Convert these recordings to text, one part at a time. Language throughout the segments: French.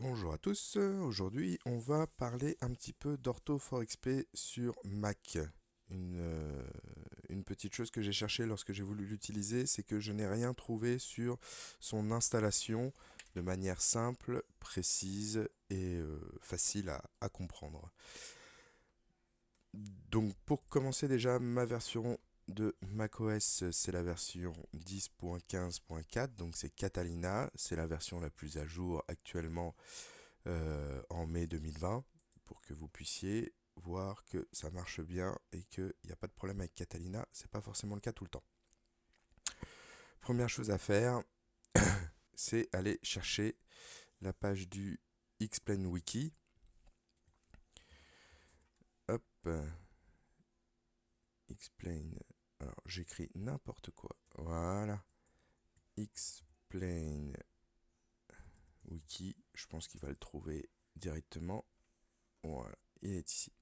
Bonjour à tous, aujourd'hui on va parler un petit peu d'Ortho4XP sur Mac. Une, euh, une petite chose que j'ai cherché lorsque j'ai voulu l'utiliser, c'est que je n'ai rien trouvé sur son installation de manière simple, précise et facile à comprendre. Donc pour commencer déjà, ma version de macOS, c'est la version 10.15.4, donc c'est Catalina, c'est la version la plus à jour actuellement en mai 2020 pour que vous puissiez voir que ça marche bien et qu'il n'y a pas de problème avec Catalina. C'est pas forcément le cas tout le temps. Première chose à faire, c'est aller chercher la page du Explain Wiki. Hop, Explain. Alors j'écris n'importe quoi. Voilà. Explain Wiki. Je pense qu'il va le trouver directement. Voilà, il est ici.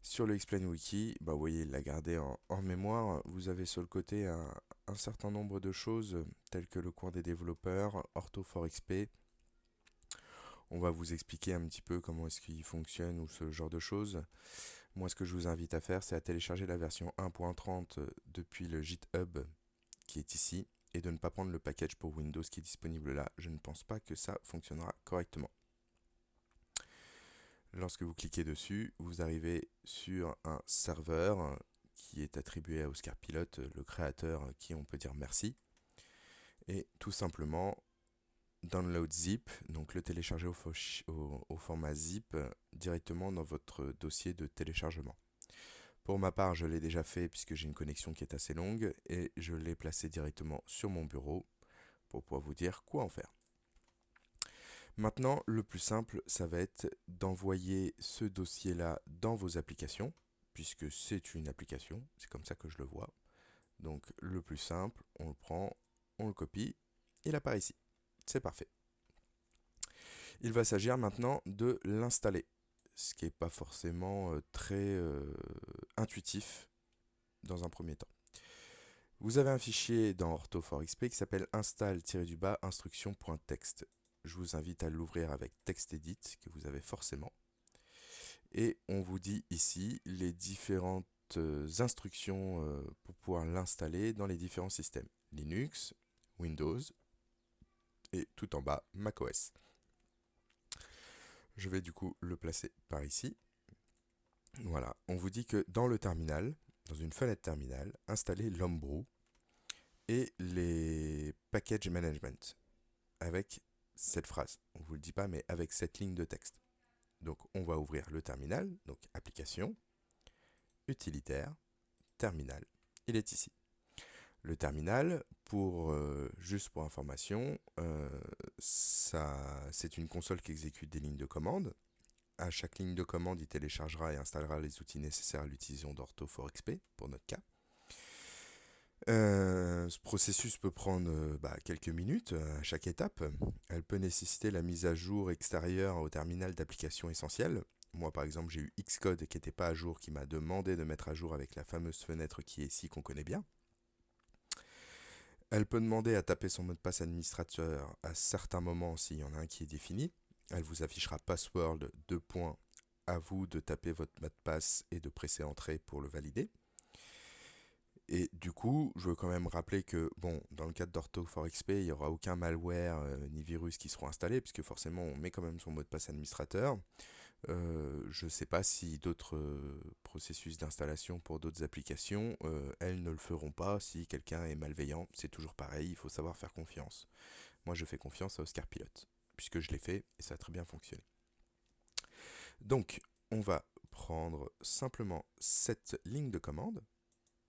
Sur le Explain Wiki, vous voyez, il l'a gardé en mémoire. Vous avez sur le côté un certain nombre de choses, telles que le coin des développeurs, Ortho4XP. On va vous expliquer un petit peu comment est-ce qu'il fonctionne ou ce genre de choses. Moi, ce que je vous invite à faire, c'est à télécharger la version 1.30 depuis le GitHub qui est ici et de ne pas prendre le package pour Windows qui est disponible là. Je ne pense pas que ça fonctionnera correctement. Lorsque vous cliquez dessus, vous arrivez sur un serveur qui est attribué à Oscar Pilote, le créateur à qui on peut dire merci. Et tout simplement, download zip, donc le télécharger au format zip directement dans votre dossier de téléchargement. Pour ma part, je l'ai déjà fait puisque j'ai une connexion qui est assez longue et je l'ai placé directement sur mon bureau pour pouvoir vous dire quoi en faire. Maintenant, le plus simple, ça va être d'envoyer ce dossier-là dans vos applications, puisque c'est une application, c'est comme ça que je le vois. Donc le plus simple, on le prend, on le copie, il apparaît ici. C'est parfait. Il va s'agir maintenant de l'installer, ce qui n'est pas forcément très intuitif dans un premier temps. Vous avez un fichier dans Ortho4XP qui s'appelle install-instruction.txt. Je vous invite à l'ouvrir avec TextEdit, que vous avez forcément. Et on vous dit ici les différentes instructions pour pouvoir l'installer dans les différents systèmes. Linux, Windows et tout en bas macOS. Je vais du coup le placer par ici. Voilà, on vous dit que dans le terminal, dans une fenêtre terminale, installez l'Homebrew et les package management avec cette phrase. On ne vous le dit pas, mais avec cette ligne de texte. Donc on va ouvrir le terminal, donc application, utilitaire, terminal. Il est ici. Le terminal, juste pour information, c'est une console qui exécute des lignes de commande. À chaque ligne de commande, il téléchargera et installera les outils nécessaires à l'utilisation d'Ortho4XP, pour notre cas. Ce processus peut prendre quelques minutes à chaque étape. Elle peut nécessiter la mise à jour extérieure au terminal d'applications essentielles. Moi, par exemple, j'ai eu Xcode qui n'était pas à jour, qui m'a demandé de mettre à jour avec la fameuse fenêtre qui est ici, qu'on connaît bien. Elle peut demander à taper son mot de passe administrateur à certains moments s'il y en a un qui est défini. Elle vous affichera password, 2 points, à vous de taper votre mot de passe et de presser entrée pour le valider. Et du coup, je veux quand même rappeler que, bon, dans le cadre d'Ortho4XP, il n'y aura aucun malware ni virus qui seront installés, puisque forcément, on met quand même son mot de passe administrateur. Je ne sais pas si d'autres processus d'installation pour d'autres applications, elles ne le feront pas si quelqu'un est malveillant. C'est toujours pareil, il faut savoir faire confiance. Moi, je fais confiance à Oscar Pilote, puisque je l'ai fait et ça a très bien fonctionné. Donc, on va prendre simplement cette ligne de commande,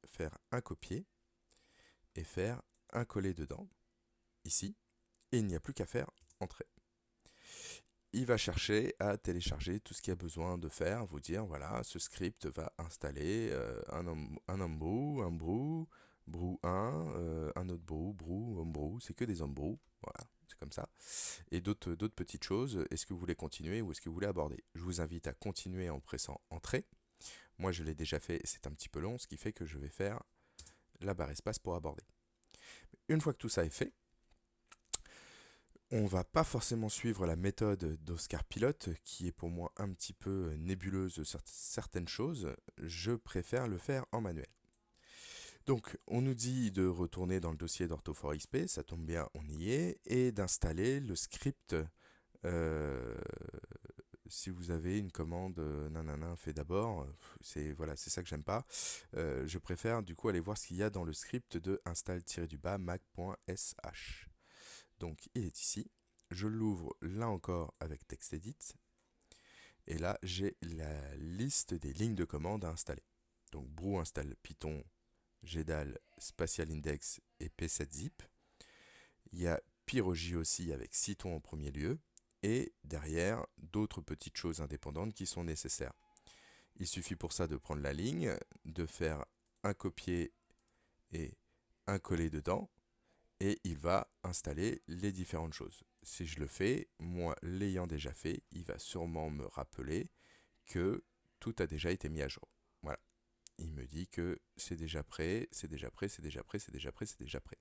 faire un copier et faire un coller dedans, ici, et il n'y a plus qu'à faire entrer. Il va chercher à télécharger tout ce qu'il y a besoin de faire, vous dire voilà, ce script va installer un homebrew, un brew, brew 1, un autre brew, homebrew, c'est que des homebrew, voilà, c'est comme ça. Et d'autres petites choses, est-ce que vous voulez continuer ou est-ce que vous voulez aborder? Je vous invite à continuer en pressant entrée. Moi je l'ai déjà fait, c'est un petit peu long, ce qui fait que je vais faire la barre espace pour aborder. Une fois que tout ça est fait, On va pas forcément suivre la méthode d'Oscar Pilote, qui est pour moi un petit peu nébuleuse sur certaines choses. Je préfère le faire en manuel. Donc, on nous dit de retourner dans le dossier d'OrthoForXP, ça tombe bien, on y est, et d'installer le script. euh, Si vous avez une commande nanana fait d'abord, c'est voilà, c'est ça que j'aime pas. Je préfère du coup aller voir ce qu'il y a dans le script de install-du-bas mac.sh. Donc, il est ici. Je l'ouvre là encore avec TextEdit. Et là, j'ai la liste des lignes de commande à installer. Donc, brew installe Python, GDAL, Spatial Index et P7zip. Il y a Pyrogy aussi avec Cython en premier lieu. Et derrière, d'autres petites choses indépendantes qui sont nécessaires. Il suffit pour ça de prendre la ligne, de faire un copier et un coller dedans, et il va installer les différentes choses. Si je le fais, moi l'ayant déjà fait, il va sûrement me rappeler que tout a déjà été mis à jour. Voilà. Il me dit que c'est déjà prêt, c'est déjà prêt, c'est déjà prêt, c'est déjà prêt, c'est déjà prêt.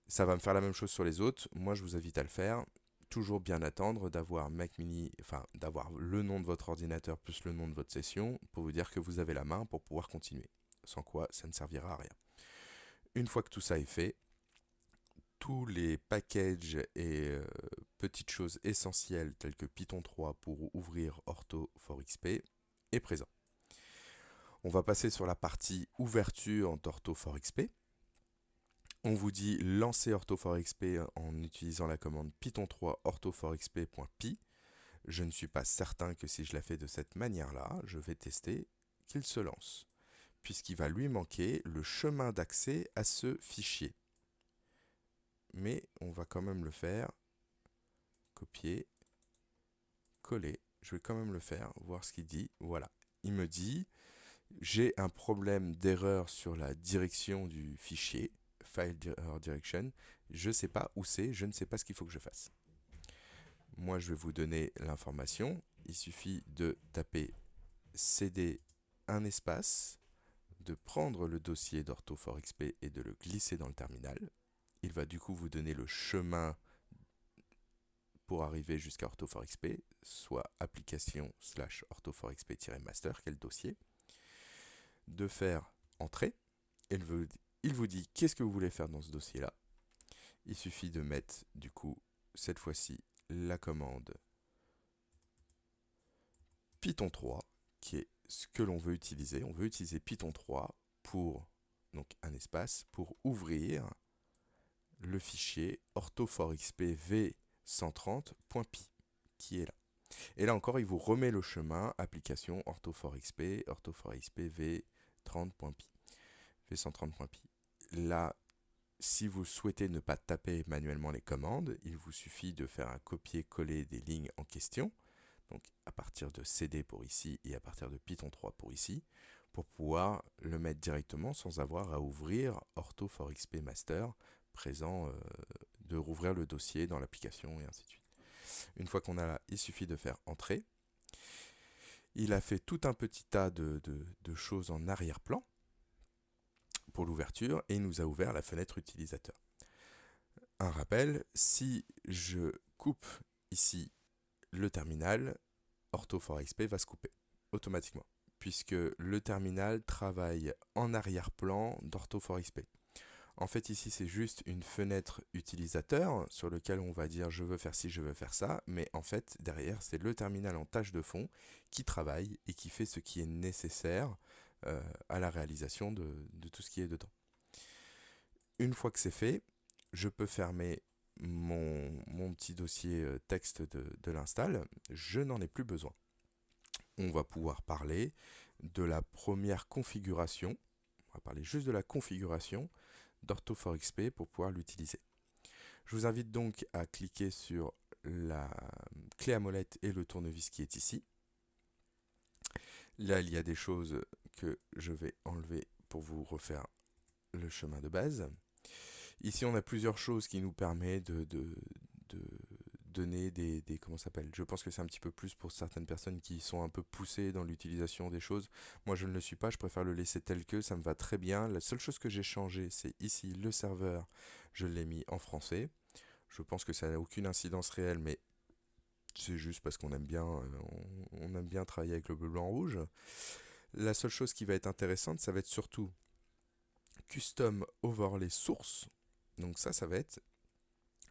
Ça va me faire la même chose sur les autres. Moi, je vous invite à le faire. Toujours bien attendre d'avoir Mac Mini, enfin d'avoir le nom de votre ordinateur plus le nom de votre session pour vous dire que vous avez la main pour pouvoir continuer. Sans quoi, ça ne servira à rien. Une fois que tout ça est fait, tous les packages et petites choses essentielles telles que Python 3 pour ouvrir Ortho for XP est présent. On va passer sur la partie ouverture d'Ortho for XP. On vous dit lancer Ortho for XP en utilisant la commande python 3 orthoforxp.py. Je ne suis pas certain que si je la fais de cette manière-là, je vais tester qu'il se lance, puisqu'il va lui manquer le chemin d'accès à ce fichier. Mais on va quand même le faire. Copier, coller. Je vais quand même le faire, voir ce qu'il dit. Voilà. Il me dit, j'ai un problème d'erreur sur la direction du fichier, file direction. Je ne sais pas où c'est, je ne sais pas ce qu'il faut que je fasse. Moi, je vais vous donner l'information. Il suffit de taper cd un espace, de prendre le dossier d'OrthoForXP et de le glisser dans le terminal. Il va du coup vous donner le chemin pour arriver jusqu'à OrthoForXP, soit application / orthoforxp-master, qui est le dossier. De faire entrer. Il vous dit qu'est-ce que vous voulez faire dans ce dossier-là. Il suffit de mettre du coup cette fois-ci la commande Python 3, qui est ce que l'on veut utiliser. On veut utiliser Python 3 pour, donc un espace, pour ouvrir le fichier orthoforxp v130.py, qui est là. Et là encore, il vous remet le chemin application orthoforxp v30.py. v130.py. Là, si vous souhaitez ne pas taper manuellement les commandes, il vous suffit de faire un copier-coller des lignes en question, donc à partir de CD pour ici et à partir de Python 3 pour ici, pour pouvoir le mettre directement sans avoir à ouvrir orthoforxp master présent, de rouvrir le dossier dans l'application et ainsi de suite. Une fois qu'on a là, il suffit de faire entrer. Il a fait tout un petit tas de choses en arrière-plan pour l'ouverture et il nous a ouvert la fenêtre utilisateur. Un rappel, si je coupe ici le terminal, OrthoForXP va se couper automatiquement, puisque le terminal travaille en arrière-plan d'OrthoForXP. En fait, ici, c'est juste une fenêtre utilisateur sur laquelle on va dire je veux faire ci, je veux faire ça, mais en fait, derrière, c'est le terminal en tâche de fond qui travaille et qui fait ce qui est nécessaire à la réalisation de tout ce qui est dedans. Une fois que c'est fait, je peux fermer mon petit dossier texte de l'install. Je n'en ai plus besoin. On va pouvoir parler de la première configuration. On va parler juste de la configuration d'OrthoForXP pour pouvoir l'utiliser. Je vous invite donc à cliquer sur la clé à molette et le tournevis qui est ici. Là, il y a des choses que je vais enlever pour vous refaire le chemin de base. Ici, on a plusieurs choses qui nous permettent de donner des comment ça s'appelle. Je pense que c'est un petit peu plus pour certaines personnes qui sont un peu poussées dans l'utilisation des choses. Moi, je ne le suis pas, je préfère le laisser tel que, ça me va très bien. La seule chose que j'ai changé, c'est ici le serveur, je l'ai mis en français. Je pense que ça n'a aucune incidence réelle, mais c'est juste parce on aime bien travailler avec le bleu, blanc, rouge. La seule chose qui va être intéressante, ça va être surtout custom overlay source. Donc ça va être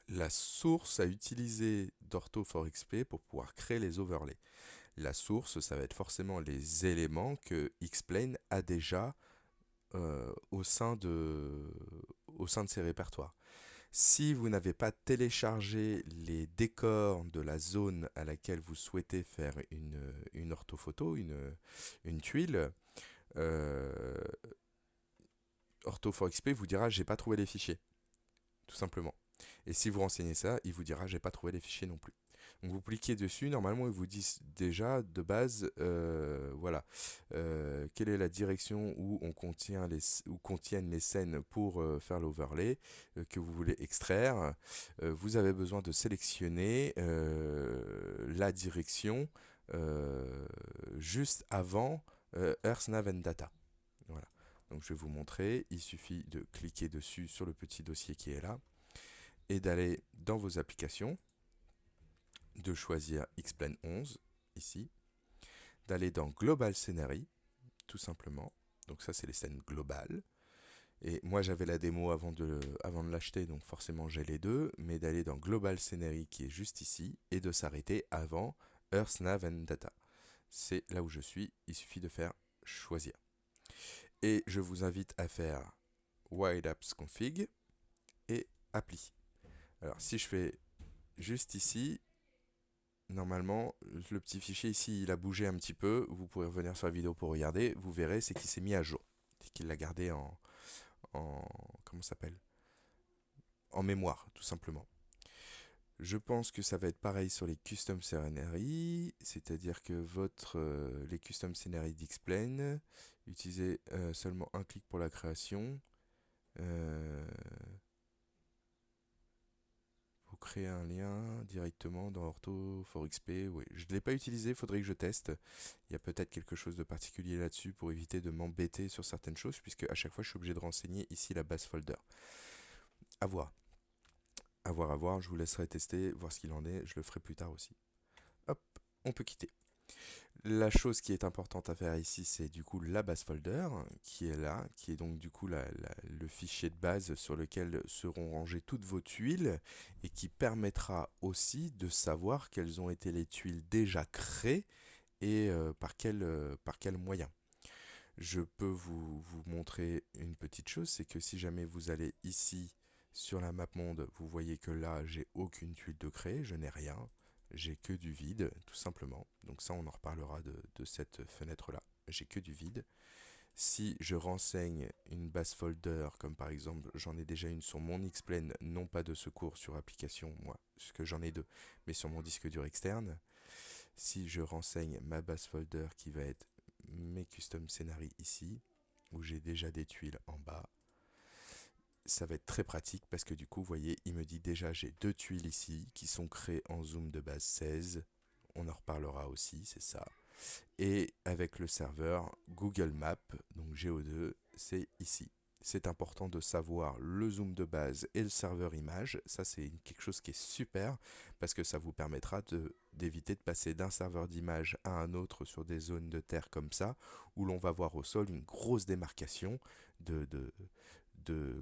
la source à utiliser d'Ortho for XP pour pouvoir créer les overlays. La source, ça va être forcément les éléments que Xplane a déjà euh, au, sein de, au sein de ses répertoires. Si vous n'avez pas téléchargé les décors de la zone à laquelle vous souhaitez faire une orthophoto, une tuile, euh, Ortho4XP vous dira j'ai pas trouvé les fichiers, tout simplement. Et si vous renseignez ça, il vous dira j'ai pas trouvé les fichiers non plus. Donc vous cliquez dessus, normalement ils vous disent déjà de base, voilà, quelle est la direction où on contient où contiennent les scènes pour faire l'overlay que vous voulez extraire. Vous avez besoin de sélectionner la direction juste avant EarthNav and Data. Voilà. Donc je vais vous montrer, il suffit de cliquer dessus sur le petit dossier qui est là et d'aller dans vos applications, de choisir Xplane 11 ici, d'aller dans Global Scenery, tout simplement. Donc ça c'est les scènes globales. Et moi j'avais la démo avant de l'acheter, donc forcément j'ai les deux, mais d'aller dans Global Scenery qui est juste ici, et de s'arrêter avant Earth Nav and Data. C'est là où je suis, il suffit de faire choisir. Et je vous invite à faire Wide Apps Config et Appli. Alors si je fais juste ici, normalement le petit fichier ici il a bougé un petit peu, vous pourrez revenir sur la vidéo pour regarder, vous verrez c'est qu'il s'est mis à jour, c'est qu'il l'a gardé en comment ça s'appelle, en mémoire tout simplement. Je pense que ça va être pareil sur les custom scenery, c'est-à-dire que les custom scenery d'Xplane, utilisez seulement un clic pour la création. Vous créez un lien directement dans Ortho for XP. Oui, je ne l'ai pas utilisé, il faudrait que je teste. Il y a peut-être quelque chose de particulier là-dessus pour éviter de m'embêter sur certaines choses, puisque à chaque fois je suis obligé de renseigner ici la base folder. À voir. À voir, à voir, je vous laisserai tester, voir ce qu'il en est, je le ferai plus tard aussi. Hop, on peut quitter. La chose qui est importante à faire ici, c'est du coup la base folder qui est là, qui est donc du coup le fichier de base sur lequel seront rangées toutes vos tuiles et qui permettra aussi de savoir quelles ont été les tuiles déjà créées et par quel moyen. Je peux vous montrer une petite chose, c'est que si jamais vous allez ici sur la map monde, vous voyez que là, j'ai aucune tuile de créer, je n'ai rien, j'ai que du vide, tout simplement. Donc ça, on en reparlera de cette fenêtre-là. J'ai que du vide. Si je renseigne une base folder, comme par exemple, j'en ai déjà une sur mon Xplane, non pas de secours sur application, moi, parce que j'en ai deux, mais sur mon disque dur externe. Si je renseigne ma base folder qui va être mes custom scenery ici, où j'ai déjà des tuiles en bas, ça va être très pratique parce que du coup, vous voyez, il me dit déjà j'ai deux tuiles ici qui sont créées en zoom de base 16. On en reparlera aussi, c'est ça. Et avec le serveur Google Maps, donc GO2, c'est ici. C'est important de savoir le zoom de base et le serveur image. Ça, c'est quelque chose qui est super parce que ça vous permettra d'éviter de passer d'un serveur d'image à un autre sur des zones de terre comme ça, où l'on va voir au sol une grosse démarcation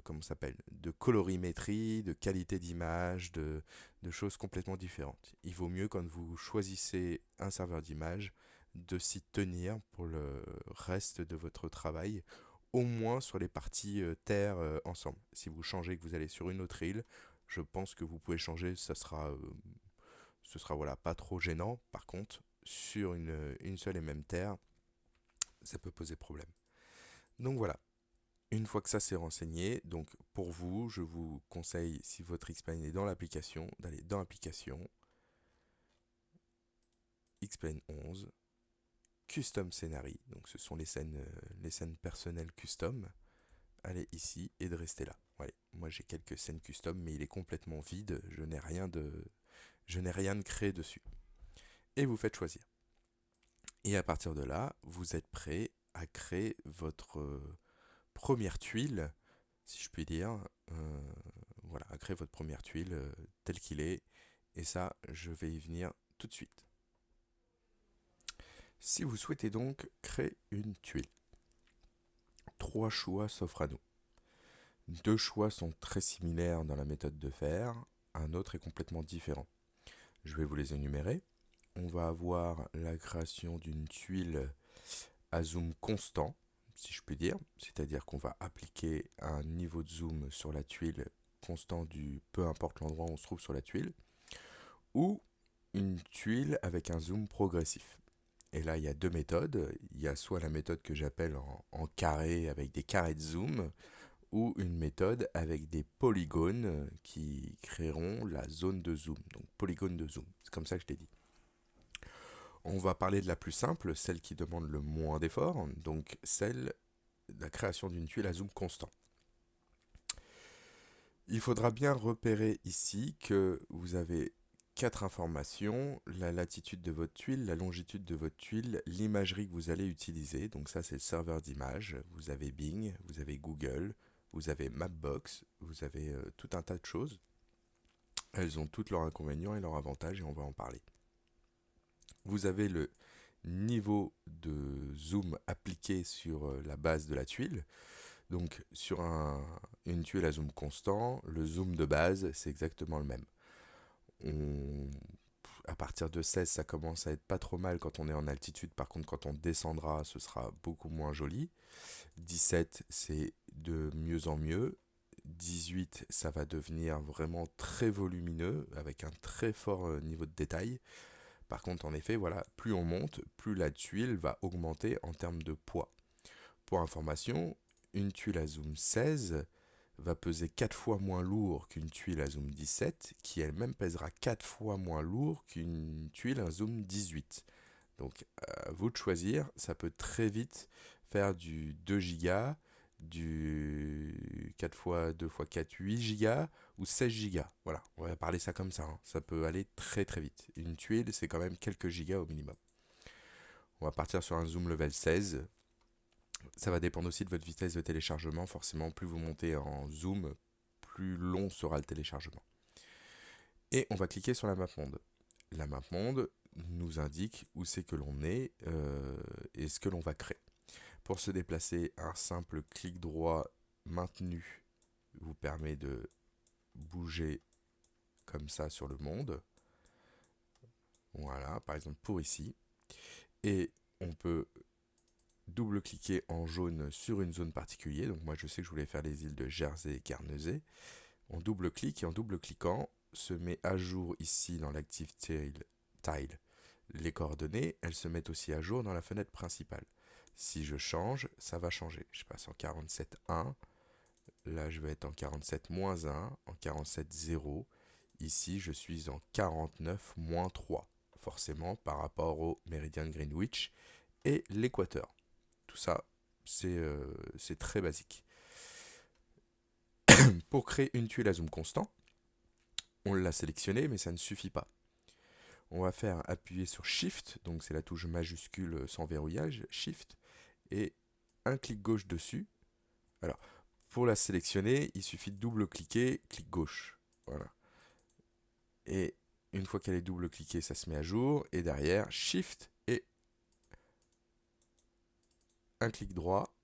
comment ça s'appelle, de colorimétrie, de qualité d'image, de choses complètement différentes. Il vaut mieux quand vous choisissez un serveur d'image de s'y tenir pour le reste de votre travail, au moins sur les parties terre ensemble. Si vous changez, que vous allez sur une autre île, je pense que vous pouvez changer, ce sera voilà, pas trop gênant. Par contre, sur une seule et même terre, ça peut poser problème. Donc voilà, une fois que ça c'est renseigné, donc pour vous, je vous conseille, si votre Xplane est dans l'application, d'aller dans l'application, Xplane 11, Custom Scenery, donc ce sont les scènes personnelles custom, allez ici et de rester là. Ouais, moi j'ai quelques scènes custom, mais il est complètement vide, je n'ai rien de créé dessus. Et vous faites choisir. Et à partir de là, vous êtes prêt à créer votre première tuile, si je puis dire. voilà, à créer votre première tuile telle qu'il est. Et ça, je vais y venir tout de suite. Si vous souhaitez donc créer une tuile, 3 choix s'offrent à nous. 2 choix sont très similaires dans la méthode de faire, un autre est complètement différent. Je vais vous les énumérer. On va avoir la création d'une tuile à zoom constant, si je puis dire, c'est-à-dire qu'on va appliquer un niveau de zoom sur la tuile constant du peu importe l'endroit où on se trouve sur la tuile, ou une tuile avec un zoom progressif. Et là, il y a 2 méthodes. Il y a soit la méthode que j'appelle en carré avec des carrés de zoom, ou une méthode avec des polygones qui créeront la zone de zoom. Donc polygone de zoom, c'est comme ça que je l'ai dit. On va parler de la plus simple, celle qui demande le moins d'efforts, donc celle de la création d'une tuile à zoom constant. Il faudra bien repérer ici que vous avez 4 informations, la latitude de votre tuile, la longitude de votre tuile, l'imagerie que vous allez utiliser, donc ça c'est le serveur d'image, vous avez Bing, vous avez Google, vous avez Mapbox, vous avez tout un tas de choses. Elles ont toutes leurs inconvénients et leurs avantages et on va en parler. Vous avez le niveau de zoom appliqué sur la base de la tuile. Donc sur une tuile à zoom constant, le zoom de base c'est exactement le même. À partir de 16, ça commence à être pas trop mal quand on est en altitude. Par contre, quand on descendra, ce sera beaucoup moins joli. 17, c'est de mieux en mieux. 18, ça va devenir vraiment très volumineux, avec un très fort niveau de détail. Par contre, en effet, voilà, plus on monte, plus la tuile va augmenter en termes de poids. Pour information, une tuile à zoom 16 va peser 4 fois moins lourd qu'une tuile à zoom 17, qui elle-même pèsera 4 fois moins lourd qu'une tuile à zoom 18. Donc à vous de choisir, ça peut très vite faire du 2 Go, du 4 x 2 x 4, 8 Go ou 16 Go. Voilà, on va parler ça comme ça, hein. Ça peut aller très très vite. Une tuile, c'est quand même quelques gigas au minimum. On va partir sur un zoom level 16. Ça va dépendre aussi de votre vitesse de téléchargement. Forcément, plus vous montez en zoom, plus long sera le téléchargement. Et on va cliquer sur la map monde. La map monde nous indique où c'est que l'on est et ce que l'on va créer. Pour se déplacer, un simple clic droit maintenu vous permet de bouger comme ça sur le monde. Voilà, par exemple pour ici. Et on peut double-cliquer en jaune sur une zone particulière. Donc moi je sais que je voulais faire les îles de Jersey et Guernesey. On double-clique et en double-cliquant se met à jour ici dans l'Active Tile les coordonnées. Elles se mettent aussi à jour dans la fenêtre principale. Si je change, ça va changer. Je passe en 47.1. Là je vais être en 47-1, en 47.0. Ici je suis en 49-3. Forcément par rapport au méridien de Greenwich et l'équateur. Tout ça, c'est très basique. Pour créer une tuile à zoom constant, on l'a sélectionné, mais ça ne suffit pas. On va faire appuyer sur Shift, donc c'est la touche majuscule sans verrouillage, Shift, et un clic gauche dessus. Alors, pour la sélectionner, il suffit de double-cliquer, clic gauche. Voilà. Et une fois qu'elle est double-cliquée, ça se met à jour, et derrière, Shift et un clic droit,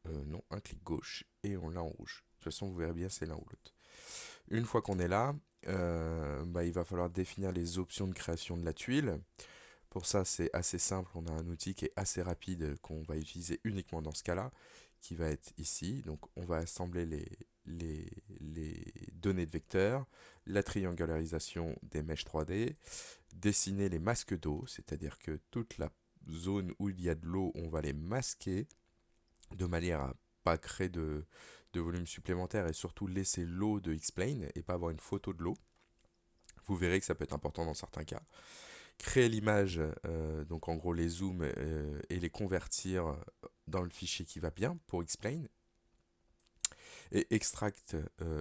non, un clic gauche, et on l'a en rouge. De toute façon, vous verrez bien, c'est l'un ou l'autre. Une fois qu'on est là, il va falloir définir les options de création de la tuile. Pour ça, c'est assez simple. On a un outil qui est assez rapide qu'on va utiliser uniquement dans ce cas-là, qui va être ici. Donc, on va assembler les données de vecteurs, la triangularisation des mèches 3D, dessiner les masques d'eau, c'est-à-dire que toute la zone où il y a de l'eau, on va les masquer de manière à pas créer de volume supplémentaire et surtout laisser l'eau de X-Plane et pas avoir une photo de l'eau. Vous verrez que ça peut être important dans certains cas. Créer l'image, donc en gros les zooms et les convertir dans le fichier qui va bien pour X-Plane. Et extract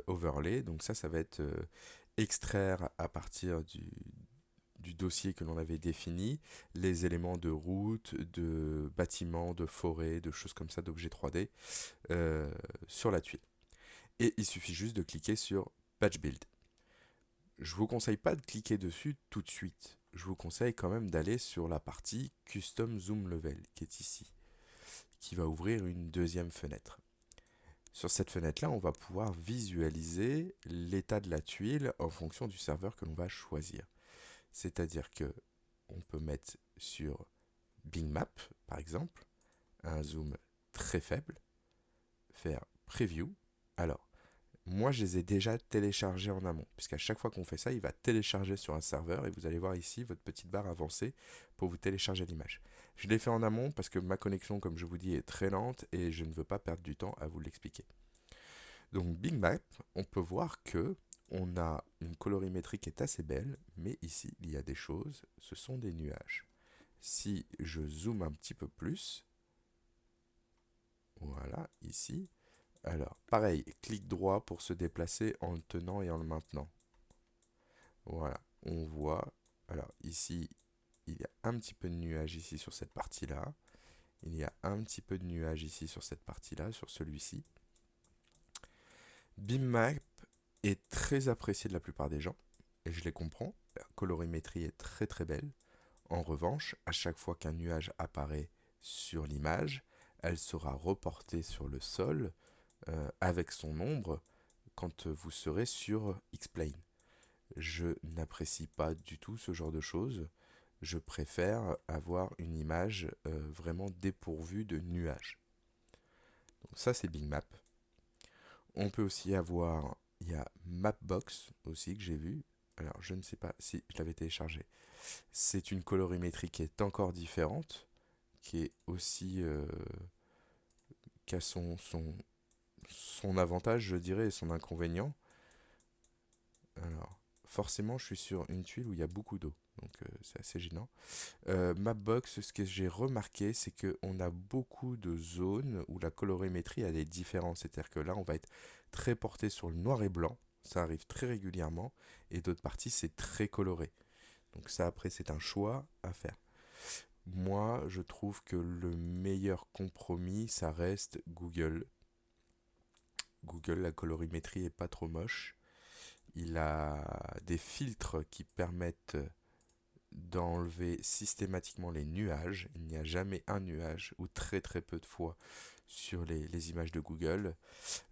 overlay, donc ça va être extraire à partir du dossier que l'on avait défini, les éléments de route, de bâtiments, de forêt, de choses comme ça, d'objets 3D sur la tuile. Et il suffit juste de cliquer sur Patch Build. Je vous conseille pas de cliquer dessus tout de suite. Je vous conseille quand même d'aller sur la partie Custom Zoom Level qui est ici, qui va ouvrir une deuxième fenêtre. Sur cette fenêtre-là, on va pouvoir visualiser l'état de la tuile en fonction du serveur que l'on va choisir. C'est-à-dire que on peut mettre sur Bing Map, par exemple, un zoom très faible, faire Preview. Alors, moi, je les ai déjà téléchargés en amont, puisqu'à chaque fois qu'on fait ça, il va télécharger sur un serveur, et vous allez voir ici votre petite barre avancée pour vous télécharger l'image. Je l'ai fait en amont parce que ma connexion, comme je vous dis, est très lente, et je ne veux pas perdre du temps à vous l'expliquer. Donc Bing Map, on peut voir que on a une colorimétrie qui est assez belle, mais ici, il y a des choses, ce sont des nuages. Si je zoome un petit peu plus, voilà, ici, alors, pareil, clic droit pour se déplacer en le tenant et en le maintenant. Voilà, on voit. Alors, ici, il y a un petit peu de nuage ici sur cette partie-là. Il y a un petit peu de nuage ici sur cette partie-là, sur celui-ci. BeamMap est très apprécié de la plupart des gens, et je les comprends. La colorimétrie est très très belle. En revanche, à chaque fois qu'un nuage apparaît sur l'image, elle sera reportée sur le sol avec son ombre quand vous serez sur X-Plane. Je n'apprécie pas du tout ce genre de choses. Je préfère avoir une image vraiment dépourvue de nuages. Donc ça c'est Bing Map. On peut aussi avoir, il y a Mapbox aussi que j'ai vu. Alors je ne sais pas si je l'avais téléchargé. C'est une colorimétrie qui est encore différente, qui est aussi qui a son avantage, je dirais, et son inconvénient. Alors, forcément, je suis sur une tuile où il y a beaucoup d'eau, donc c'est assez gênant. Mapbox, ce que j'ai remarqué, c'est qu'on a beaucoup de zones où la colorimétrie a des différences. C'est-à-dire que là, on va être très porté sur le noir et blanc, ça arrive très régulièrement, et d'autres parties, c'est très coloré. Donc ça, après, c'est un choix à faire. Moi, je trouve que le meilleur compromis, ça reste Google. Google, la colorimétrie est pas trop moche. Il a des filtres qui permettent d'enlever systématiquement les nuages. Il n'y a jamais un nuage, ou très très peu de fois, sur les images de Google.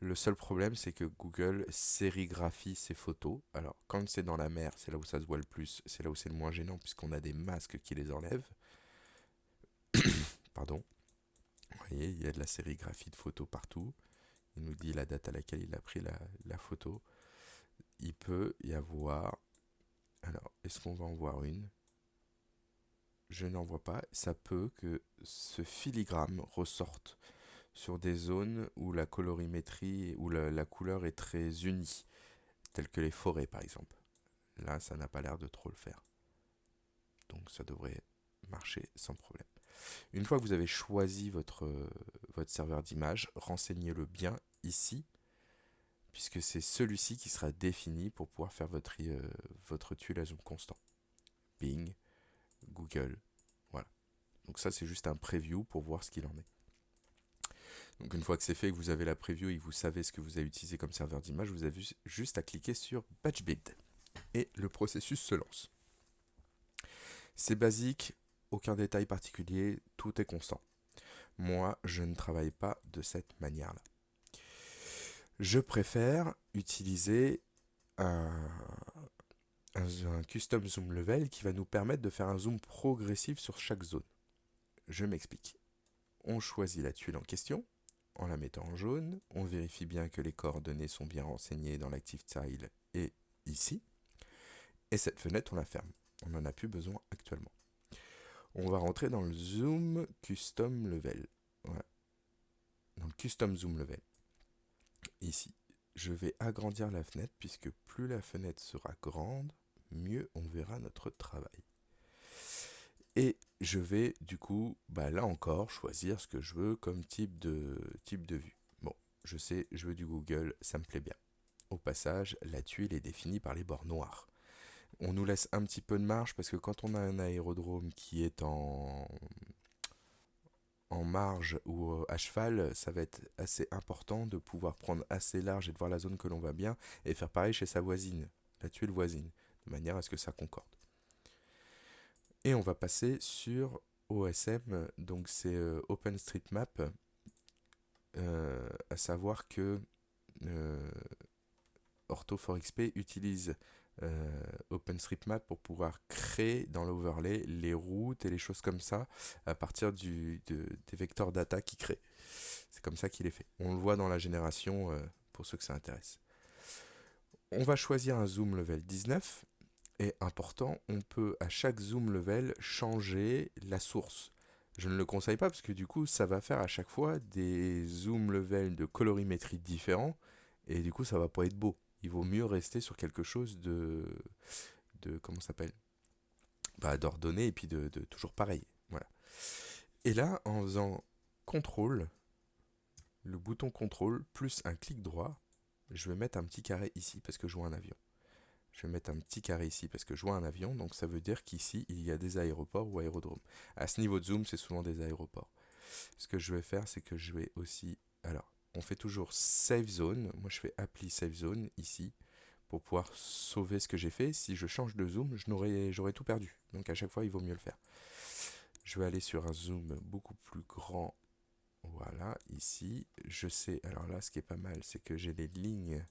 Le seul problème, c'est que Google sérigraphie ses photos. Alors, quand c'est dans la mer, c'est là où ça se voit le plus, c'est là où c'est le moins gênant, puisqu'on a des masques qui les enlèvent. Pardon. Vous voyez, il y a de la sérigraphie de photos partout. Il nous dit la date à laquelle il a pris la photo. Il peut y avoir... Alors, est-ce qu'on va en voir une? Je n'en vois pas. Ça peut que ce filigrane ressorte sur des zones où la colorimétrie, où la couleur est très unie, telles que les forêts par exemple. Là, ça n'a pas l'air de trop le faire. Donc ça devrait marcher sans problème. Une fois que vous avez choisi votre serveur d'image, renseignez-le bien ici, puisque c'est celui-ci qui sera défini pour pouvoir faire votre tuile à zoom constant. Bing, Google, voilà. Donc ça, c'est juste un preview pour voir ce qu'il en est. Donc une fois que c'est fait, que vous avez la preview et que vous savez ce que vous avez utilisé comme serveur d'image, vous avez juste à cliquer sur Batch Build et le processus se lance. C'est basique, aucun détail particulier, tout est constant. Moi, je ne travaille pas de cette manière-là. Je préfère utiliser un custom zoom level qui va nous permettre de faire un zoom progressif sur chaque zone. Je m'explique. On choisit la tuile en question, en la mettant en jaune, on vérifie bien que les coordonnées sont bien renseignées dans l'Active Tile et ici, et cette fenêtre on la ferme, on n'en a plus besoin actuellement. On va rentrer dans le Zoom Custom Level, voilà. Dans le Custom Zoom Level, ici. Je vais agrandir la fenêtre puisque plus la fenêtre sera grande, mieux on verra notre travail. Et je vais du coup, là encore, choisir ce que je veux comme type de vue. Bon, je sais, je veux du Google, ça me plaît bien. Au passage, la tuile est définie par les bords noirs. On nous laisse un petit peu de marge parce que quand on a un aérodrome qui est en marge ou à cheval, ça va être assez important de pouvoir prendre assez large et de voir la zone que l'on va bien et faire pareil chez sa voisine, la tuile voisine, de manière à ce que ça concorde. Et on va passer sur OSM, donc c'est OpenStreetMap, à savoir que euh, Ortho4XP utilise OpenStreetMap pour pouvoir créer dans l'overlay les routes et les choses comme ça à partir des vecteurs data qu'il crée. C'est comme ça qu'il est fait. On le voit dans la génération pour ceux que ça intéresse. On va choisir un zoom level 19 et important, on peut à chaque zoom level changer la source. Je ne le conseille pas parce que du coup ça va faire à chaque fois des zoom level de colorimétrie différents et du coup ça va pas être beau. Il vaut mieux rester sur quelque chose de comment ça s'appelle, d'ordonné et puis de toujours pareil. Voilà. Et là, en faisant contrôle, le bouton contrôle plus un clic droit, je vais mettre un petit carré ici parce que je vois un avion. Je vais mettre un petit carré ici parce que je vois un avion, donc ça veut dire qu'ici il y a des aéroports ou aérodromes. À ce niveau de zoom, c'est souvent des aéroports. Ce que je vais faire, c'est que je vais aussi. Alors, on fait toujours save zone. Moi, je fais apply save zone ici pour pouvoir sauver ce que j'ai fait. Si je change de zoom, j'aurais tout perdu. Donc à chaque fois, il vaut mieux le faire. Je vais aller sur un zoom beaucoup plus grand. Voilà, ici. Je sais. Alors là, ce qui est pas mal, c'est que j'ai les lignes.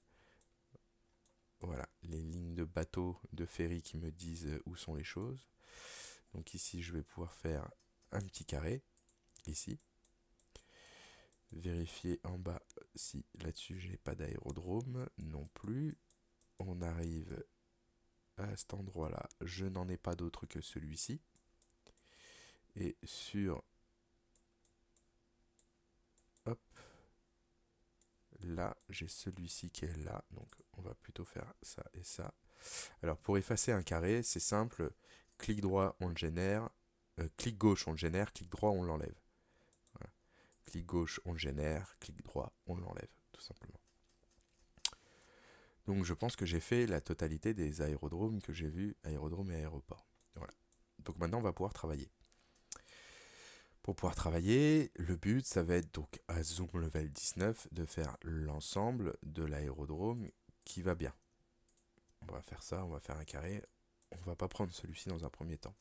Voilà, les lignes de bateau, de ferry qui me disent où sont les choses. Donc ici, je vais pouvoir faire un petit carré, ici. Vérifier en bas si là-dessus j'ai pas d'aérodrome non plus. On arrive à cet endroit-là, je n'en ai pas d'autre que celui-ci. Et sur, hop, là, j'ai celui-ci qui est là. Donc on va plutôt faire ça et ça. Alors pour effacer un carré, c'est simple. Clic droit, on le génère. Clic gauche, on le génère. Clic droit, on l'enlève. Voilà. Clic gauche, on le génère. Clic droit, on l'enlève, tout simplement. Donc je pense que j'ai fait la totalité des aérodromes que j'ai vus, aérodromes et aéroports. Voilà. Donc maintenant, on va pouvoir travailler. Pour pouvoir travailler, le but, ça va être donc à zoom level 19 de faire l'ensemble de l'aérodrome qui va bien. On va faire ça, on va faire un carré. On va pas prendre celui-ci dans un premier temps.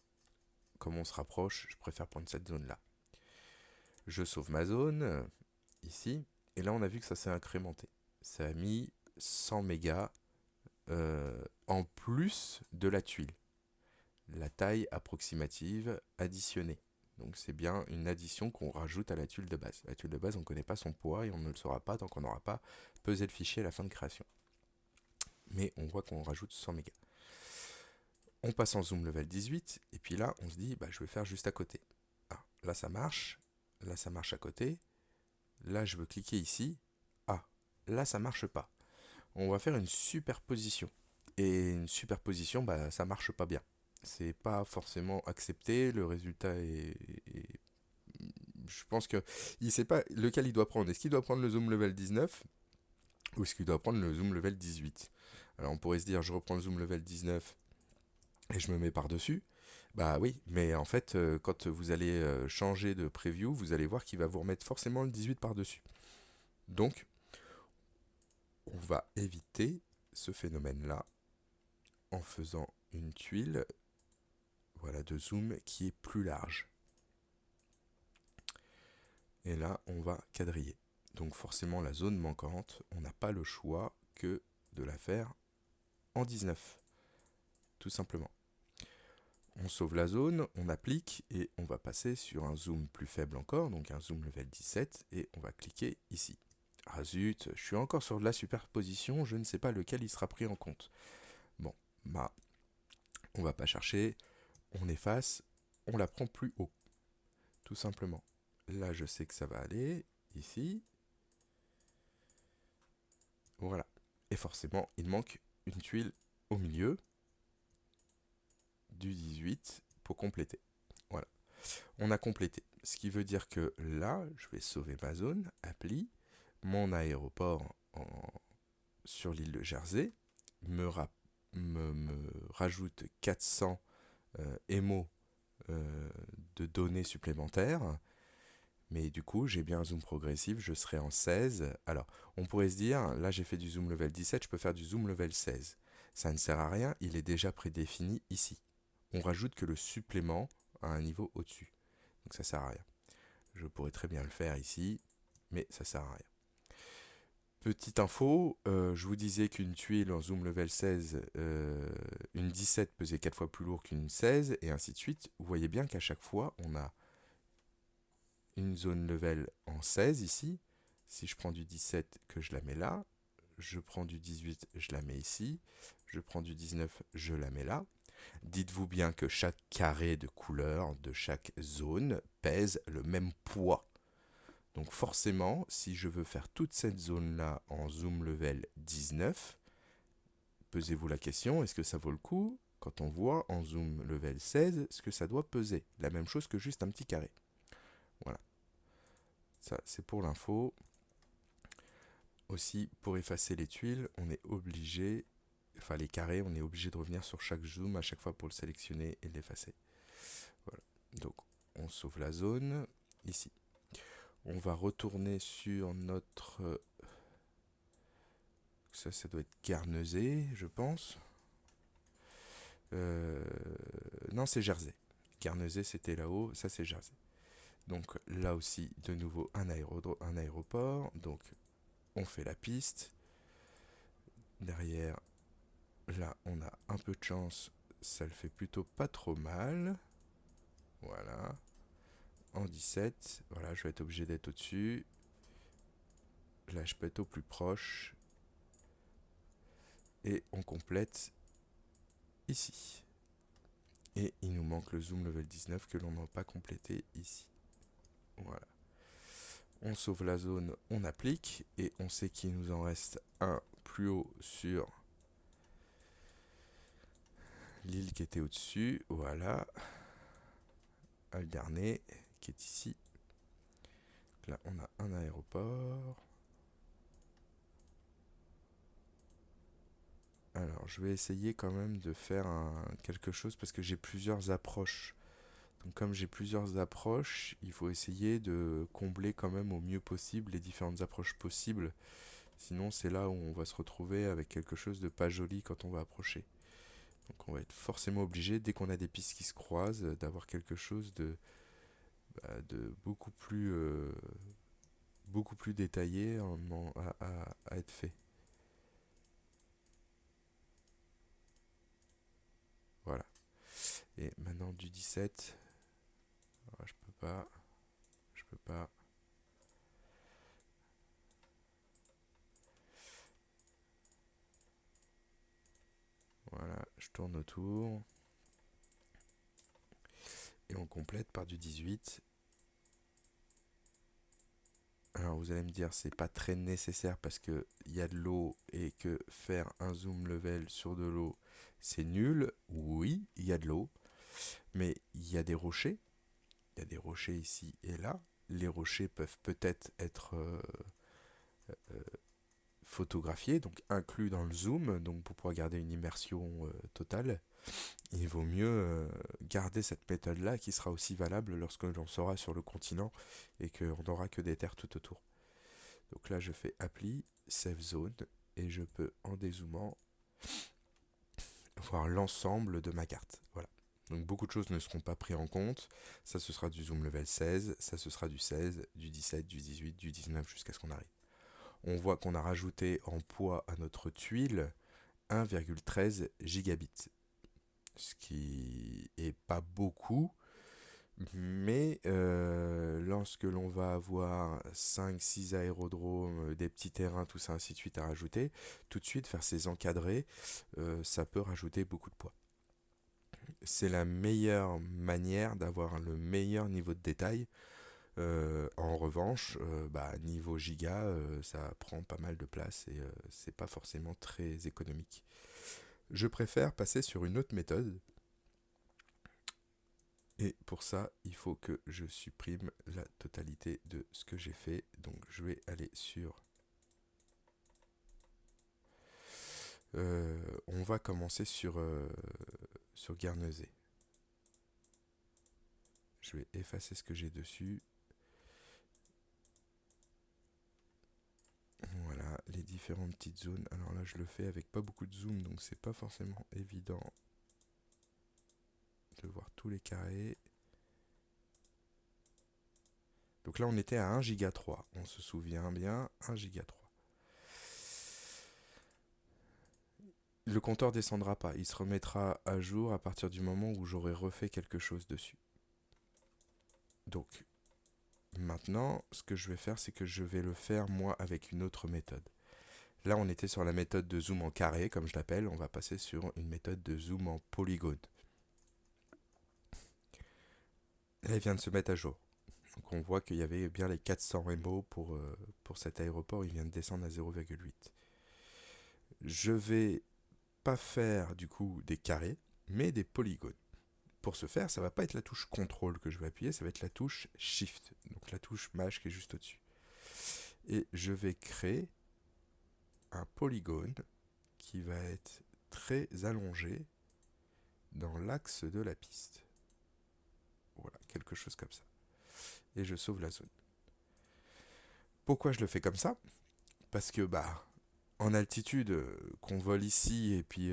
Comme on se rapproche, je préfère prendre cette zone-là. Je sauve ma zone, ici, et là on a vu que ça s'est incrémenté. Ça a mis 100 mégas en plus de la tuile. La taille approximative additionnée. Donc c'est bien une addition qu'on rajoute à la tuile de base. La tuile de base, on ne connaît pas son poids et on ne le saura pas tant qu'on n'aura pas pesé le fichier à la fin de création. Mais on voit qu'on rajoute 100 mégas. On passe en zoom level 18 et puis là on se dit je vais faire juste à côté. Ah, là ça marche à côté. Là je veux cliquer ici. Ah, là ça marche pas. On va faire une superposition. Et une superposition, ça marche pas bien. C'est pas forcément accepté, le résultat je pense que il sait pas lequel il doit prendre. Est-ce qu'il doit prendre le zoom level 19 ou est-ce qu'il doit prendre le zoom level 18? Alors on pourrait se dire je reprends le zoom level 19 et je me mets par-dessus. Bah oui, mais en fait, quand vous allez changer de preview, vous allez voir qu'il va vous remettre forcément le 18 par-dessus. Donc, on va éviter ce phénomène-là en faisant une tuile de zoom qui est plus large. Et là, on va quadriller. Donc forcément, la zone manquante, on n'a pas le choix que de la faire en 19. Tout simplement. On sauve la zone, on applique et on va passer sur un zoom plus faible encore, donc un zoom level 17, et on va cliquer ici. Ah zut, je suis encore sur de la superposition, je ne sais pas lequel il sera pris en compte. Bon, on va pas chercher, on efface, on la prend plus haut. Tout simplement. Là, je sais que ça va aller, ici. Voilà. Et forcément, il manque une tuile au milieu du 18 pour compléter. Voilà. On a complété. Ce qui veut dire que là, je vais sauver ma zone, appli, mon aéroport sur l'île de Jersey me rajoute 400 émos de données supplémentaires, Mais du coup, j'ai bien un zoom progressif, je serai en 16. Alors, on pourrait se dire, là j'ai fait du zoom level 17, je peux faire du zoom level 16. Ça ne sert à rien, il est déjà prédéfini ici. On rajoute que le supplément à un niveau au-dessus. Donc ça sert à rien. Je pourrais très bien le faire ici, mais ça sert à rien. Petite info, je vous disais qu'une tuile en zoom level 16, une 17 pesait 4 fois plus lourd qu'une 16, et ainsi de suite. Vous voyez bien qu'à chaque fois, on a une zone level en 16 ici. Si je prends du 17, que je la mets là. Je prends du 18, je la mets ici. Je prends du 19, je la mets là. Dites-vous bien que chaque carré de couleur de chaque zone pèse le même poids. Donc forcément, si je veux faire toute cette zone-là en zoom level 19, posez-vous la question, est-ce que ça vaut le coup quand on voit en zoom level 16 ce que ça doit peser? La même chose que juste un petit carré. Voilà. Ça, c'est pour l'info. Aussi, pour effacer les tuiles, on est obligé, enfin les carrés, on est obligé de revenir sur chaque zoom à chaque fois pour le sélectionner et l'effacer. Voilà. Donc, on sauve la zone ici. On va retourner sur notre... ça doit être Guernesey, je pense. Non, c'est Jersey. Guernesey, c'était là-haut. Ça, c'est Jersey. Donc là aussi, de nouveau, un aéroport. Donc, on fait la piste. Derrière, là, on a un peu de chance. Ça le fait plutôt pas trop mal. Voilà. En 17. Voilà, je vais être obligé d'être au-dessus. Là, je peux être au plus proche. Et on complète ici. Et il nous manque le zoom level 19 que l'on n'a pas complété ici. Voilà. On sauve la zone, on applique, et on sait qu'il nous en reste un plus haut sur l'île qui était au-dessus. Voilà. Le dernier qui est ici. Là, on a un aéroport. Alors, je vais essayer quand même de faire quelque chose parce que j'ai plusieurs approches. Donc, comme j'ai plusieurs approches, il faut essayer de combler quand même au mieux possible les différentes approches possibles. Sinon, c'est là où on va se retrouver avec quelque chose de pas joli quand on va approcher. Donc on va être forcément obligé, dès qu'on a des pistes qui se croisent, d'avoir quelque chose de beaucoup plus détaillé à être fait. Voilà. Et maintenant du 17. Ah, je peux pas. Je peux pas. Voilà, je tourne autour. Et on complète par du 18. Alors vous allez me dire c'est pas très nécessaire parce que il y a de l'eau et que faire un zoom level sur de l'eau c'est nul. Oui, il y a de l'eau, mais il y a des rochers. Il y a des rochers ici et là. Les rochers peuvent peut-être être photographiés, donc inclus dans le zoom, donc pour pouvoir garder une immersion totale. Il vaut mieux garder cette méthode-là qui sera aussi valable lorsque l'on sera sur le continent et qu'on n'aura que des terres tout autour. Donc là, je fais Appli, Save Zone, et je peux, en dézoomant, voir l'ensemble de ma carte. Voilà. Donc beaucoup de choses ne seront pas prises en compte. Ça, ce sera du zoom level 16, ça, ce sera du 16, du 17, du 18, du 19, jusqu'à ce qu'on arrive. On voit qu'on a rajouté en poids à notre tuile 1,13 gigabits. Ce qui est pas beaucoup, mais lorsque l'on va avoir 5-6 aérodromes, des petits terrains, tout ça, ainsi de suite à rajouter, tout de suite faire ces encadrés, ça peut rajouter beaucoup de poids. C'est la meilleure manière d'avoir le meilleur niveau de détail. En revanche, niveau giga, ça prend pas mal de place et c'est pas forcément très économique. Je préfère passer sur une autre méthode. Et pour ça, il faut que je supprime la totalité de ce que j'ai fait. Donc je vais aller sur... on va commencer sur Guernesey. Je vais effacer ce que j'ai dessus. différentes petites zones. Alors là, je le fais avec pas beaucoup de zoom, donc c'est pas forcément évident de voir tous les carrés. Donc là, on était à 1 giga 3. On se souvient bien, 1 giga 3. Le compteur descendra pas. Il se remettra à jour à partir du moment où j'aurai refait quelque chose dessus. Donc, maintenant, ce que je vais faire, c'est que je vais le faire, moi, avec une autre méthode. Là, on était sur la méthode de zoom en carré, comme je l'appelle. On va passer sur une méthode de zoom en polygone. Là, il vient de se mettre à jour. Donc, on voit qu'il y avait bien les 400 MO pour cet aéroport. Il vient de descendre à 0,8. Je vais pas faire, du coup, des carrés, mais des polygones. Pour ce faire, ça va pas être la touche contrôle que je vais appuyer, ça va être la touche shift, donc la touche maj qui est juste au-dessus. Et je vais créer un polygone qui va être très allongé dans l'axe de la piste. Voilà, quelque chose comme ça. Et je sauve la zone. Pourquoi je le fais comme ça? Parce que en altitude, qu'on vole ici et puis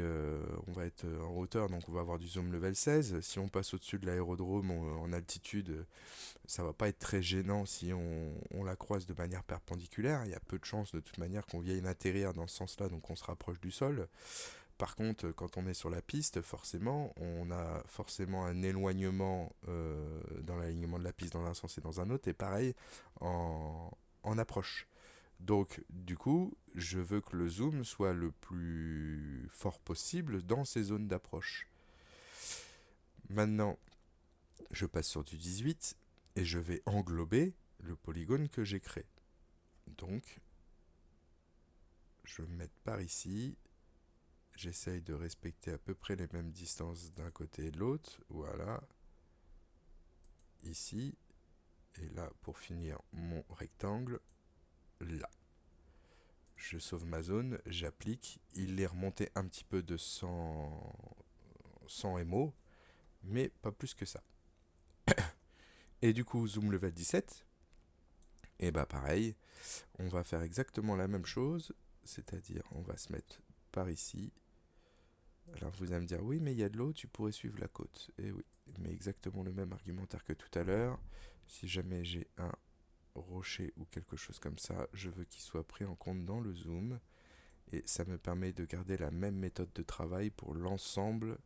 on va être en hauteur, donc on va avoir du zoom level 16. Si on passe au-dessus de l'aérodrome en altitude, ça va pas être très gênant si on la croise de manière perpendiculaire. Il y a peu de chances de toute manière qu'on vienne atterrir dans ce sens-là, donc on se rapproche du sol. Par contre, quand on est sur la piste, forcément, on a forcément un éloignement dans l'alignement de la piste dans un sens et dans un autre, et pareil en approche. Donc, du coup, je veux que le zoom soit le plus fort possible dans ces zones d'approche. Maintenant, je passe sur du 18 et je vais englober le polygone que j'ai créé. Donc, je vais me mettre par ici. J'essaye de respecter à peu près les mêmes distances d'un côté et de l'autre. Voilà. Ici. Et là, pour finir mon rectangle, là. Je sauve ma zone, j'applique. Il est remonté un petit peu de 100 MO, mais pas plus que ça. Et du coup, zoom level 17. Et pareil, on va faire exactement la même chose, c'est-à-dire on va se mettre par ici. Alors vous allez me dire, oui mais il y a de l'eau, tu pourrais suivre la côte. Et oui, mais exactement le même argumentaire que tout à l'heure. Si jamais j'ai un rocher ou quelque chose comme ça, je veux qu'il soit pris en compte dans le zoom. Et ça me permet de garder la même méthode de travail pour l'ensemble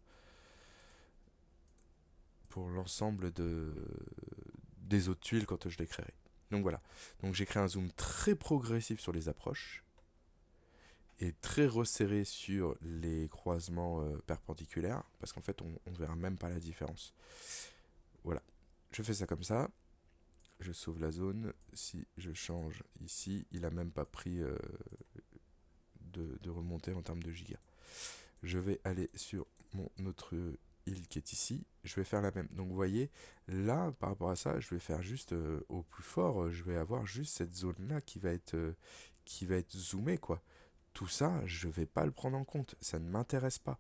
des autres tuiles quand je les créerai. Donc voilà. Donc j'ai créé un zoom très progressif sur les approches et très resserré sur les croisements perpendiculaires parce qu'en fait on verra même pas la différence. Voilà. Je fais ça comme ça. Je sauve la zone. Si je change ici, il a même pas pris de remontée en termes de gigas. Je vais aller sur mon autre île qui est ici, je vais faire la même. Donc vous voyez, là, par rapport à ça, je vais faire juste au plus fort, je vais avoir juste cette zone-là qui va être zoomée, quoi. Tout ça, je vais pas le prendre en compte, ça ne m'intéresse pas.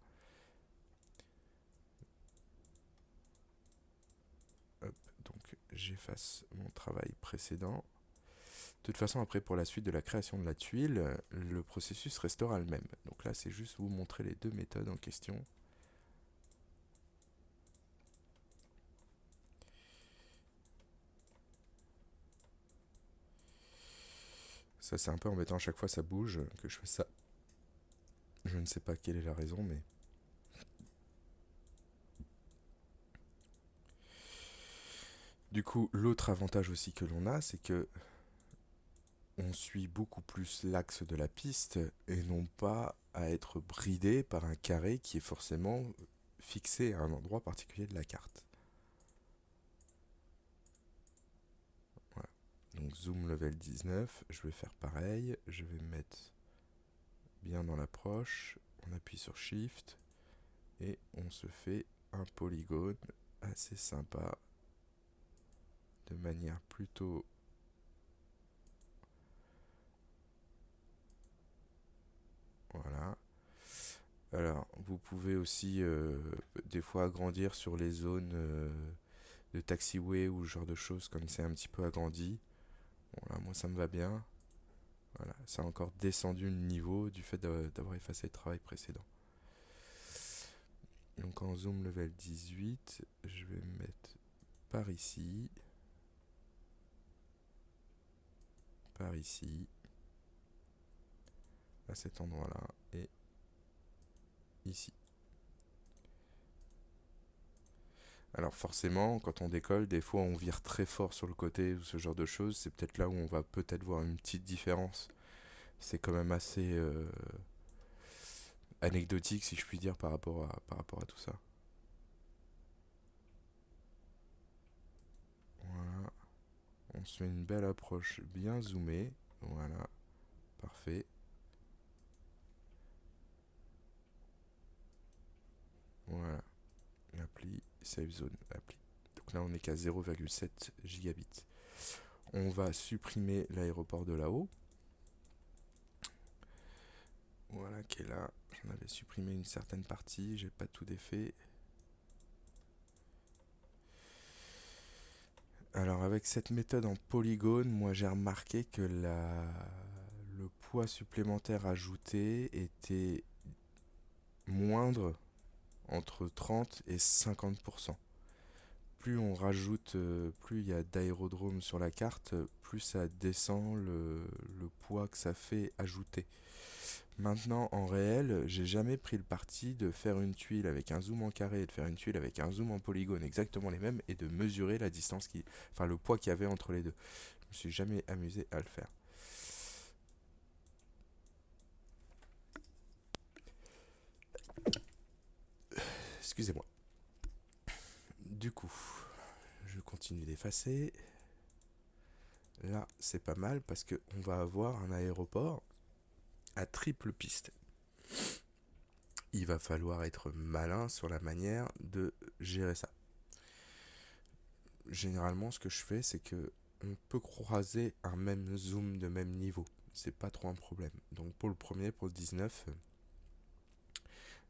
Hop, donc j'efface mon travail précédent. De toute façon, après, pour la suite de la création de la tuile, le processus restera le même. Donc là, c'est juste vous montrer les deux méthodes en question. Ça, c'est un peu embêtant, à chaque fois ça bouge, que je fais ça. Je ne sais pas quelle est la raison, mais... Du coup, l'autre avantage aussi que l'on a, c'est que on suit beaucoup plus l'axe de la piste et non pas à être bridé par un carré qui est forcément fixé à un endroit particulier de la carte. Voilà. Donc zoom level 19, je vais faire pareil, je vais me mettre bien dans l'approche, on appuie sur Shift et on se fait un polygone assez sympa de manière plutôt... Voilà. Alors, vous pouvez aussi des fois agrandir sur les zones de taxiway ou ce genre de choses, comme c'est un petit peu agrandi. Bon, là, moi, ça me va bien. Voilà, ça a encore descendu le niveau du fait d'avoir effacé le travail précédent. Donc en zoom level 18, je vais me mettre par ici, à cet endroit-là, et ici. Alors forcément, quand on décolle, des fois on vire très fort sur le côté ou ce genre de choses. C'est peut-être là où on va peut-être voir une petite différence. C'est quand même assez anecdotique, si je puis dire, par rapport à tout ça. Voilà. On se fait une belle approche bien zoomée. Voilà. Parfait. Voilà. Appli, save zone, appli. Donc là, on est qu'à 0,7 gigabits. On va supprimer l'aéroport de là-haut. Voilà, qui est là. J'en avais supprimé une certaine partie, j'ai pas tout défait. Alors avec cette méthode en polygone, moi j'ai remarqué que le poids supplémentaire ajouté était moindre entre 30 et 50%. Plus on rajoute, plus il y a d'aérodromes sur la carte, plus ça descend le poids que ça fait ajouter. Maintenant, en réel, j'ai jamais pris le parti de faire une tuile avec un zoom en carré et de faire une tuile avec un zoom en polygone exactement les mêmes et de mesurer la distance enfin le poids qu'il y avait entre les deux. Je me suis jamais amusé à le faire. Excusez-moi. Du coup, je continue d'effacer. Là, c'est pas mal parce qu'on va avoir un aéroport à triple piste. Il va falloir être malin sur la manière de gérer ça. Généralement, ce que je fais, c'est que on peut croiser un même zoom de même niveau. C'est pas trop un problème. Donc pour le premier, pour le 19,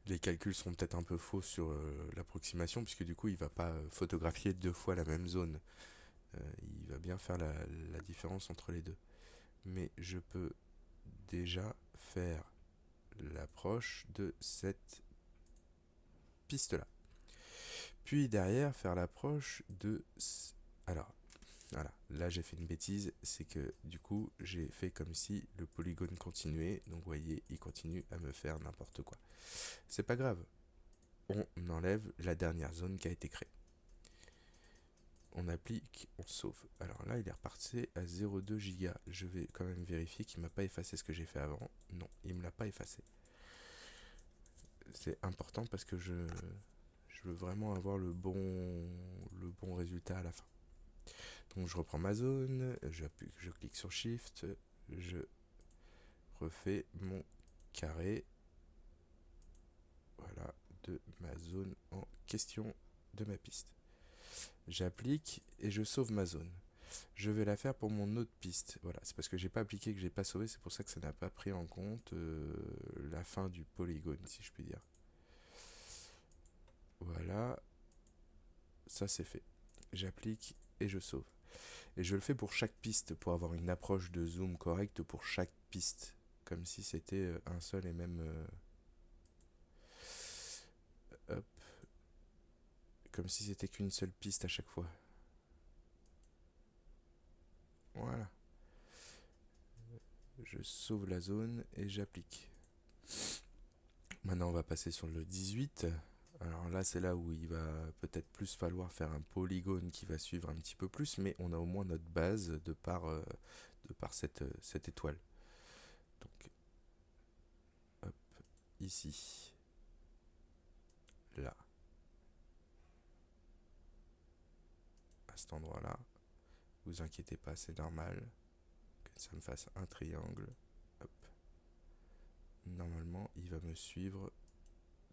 les calculs seront peut-être un peu faux sur l'approximation, puisque du coup, il va pas photographier deux fois la même zone. Il va bien faire la différence entre les deux. Mais je peux déjà faire l'approche de cette piste-là. Puis derrière, faire l'approche de... Alors, voilà, là j'ai fait une bêtise, c'est que du coup j'ai fait comme si le polygone continuait, donc vous voyez, il continue à me faire n'importe quoi. C'est pas grave, on enlève la dernière zone qui a été créée. On applique, on sauve. Alors là il est reparti à 0,2 Go. Je vais quand même vérifier qu'il m'a pas effacé ce que j'ai fait avant. Non, il me l'a pas effacé. C'est important parce que je veux vraiment avoir le bon résultat à la fin. Donc je reprends ma zone, je clique sur Shift, je refais mon carré, voilà, de ma zone en question de ma piste. J'applique et je sauve ma zone. Je vais la faire pour mon autre piste. Voilà, c'est parce que j'ai pas appliqué que j'ai pas sauvé, c'est pour ça que ça n'a pas pris en compte la fin du polygone, si je puis dire. Voilà, ça c'est fait. J'applique et je sauve. Et je le fais pour chaque piste pour avoir une approche de zoom correcte pour chaque piste. Comme si c'était un seul et même... hop. Comme si c'était qu'une seule piste à chaque fois. Voilà. Je sauve la zone et j'applique. Maintenant, on va passer sur le 18. Alors là, c'est là où il va peut-être plus falloir faire un polygone qui va suivre un petit peu plus, mais on a au moins notre base de par cette étoile. Donc, hop, ici, là, à cet endroit-là. Vous inquiétez pas, c'est normal que ça me fasse un triangle. Hop. Normalement, il va me suivre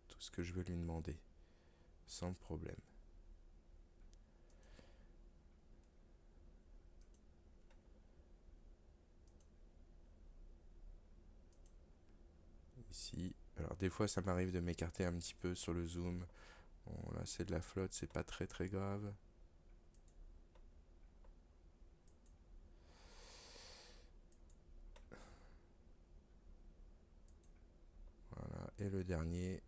tout ce que je veux lui demander, sans problème. Ici, alors des fois ça m'arrive de m'écarter un petit peu sur le zoom. Bon, là c'est de la flotte, c'est pas très très grave. Et le dernier,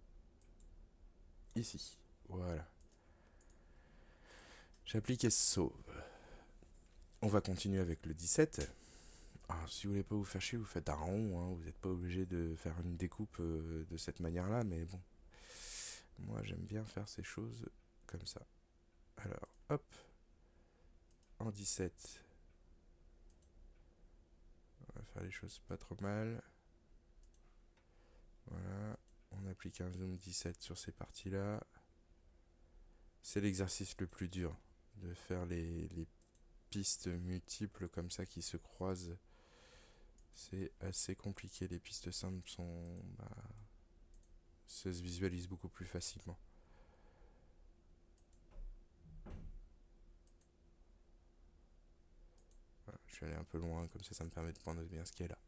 ici. Voilà. J'applique et sauve. On va continuer avec le 17. Alors, si vous voulez pas vous faire chier, vous faites un rond. Hein. Vous n'êtes pas obligé de faire une découpe de cette manière-là, mais bon. Moi, j'aime bien faire ces choses comme ça. Alors, hop. En 17. On va faire les choses pas trop mal. Voilà. On applique un zoom 17 sur ces parties-là. C'est l'exercice le plus dur. De faire les pistes multiples comme ça qui se croisent. C'est assez compliqué. Les pistes simples se visualisent beaucoup plus facilement. Voilà, je suis allé un peu loin, comme ça me permet de prendre bien ce qu'il y a là.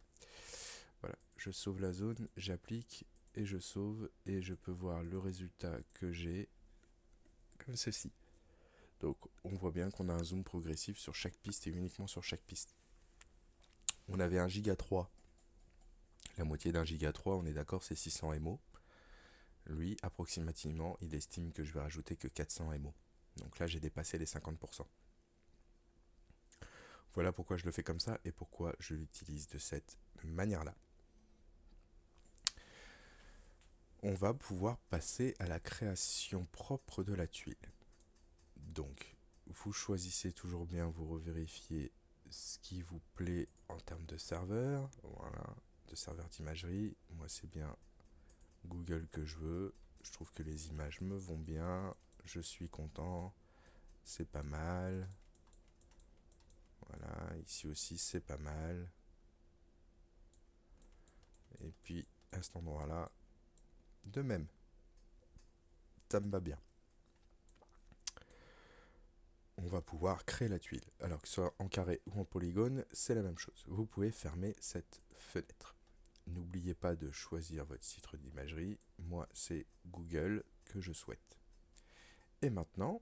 Voilà, je sauve la zone, j'applique et je sauve et je peux voir le résultat que j'ai comme ceci. Donc on voit bien qu'on a un zoom progressif sur chaque piste et uniquement sur chaque piste. On avait 1 giga 3. La moitié d'un giga 3, on est d'accord, c'est 600 MO. Lui, approximativement, il estime que je vais rajouter que 400 MO. Donc là, j'ai dépassé les 50%. Voilà pourquoi je le fais comme ça et pourquoi je l'utilise de cette manière-là. On va pouvoir passer à la création propre de la tuile. Donc, vous choisissez toujours bien, vous revérifiez ce qui vous plaît en termes de serveur. Voilà, de serveur d'imagerie. Moi, c'est bien Google que je veux. Je trouve que les images me vont bien. Je suis content. C'est pas mal. Voilà, ici aussi, c'est pas mal. Et puis, à cet endroit-là, de même. Ça me va bien. On va pouvoir créer la tuile. Alors que ce soit en carré ou en polygone, c'est la même chose. Vous pouvez fermer cette fenêtre. N'oubliez pas de choisir votre titre d'imagerie. Moi, c'est Google que je souhaite. Et maintenant,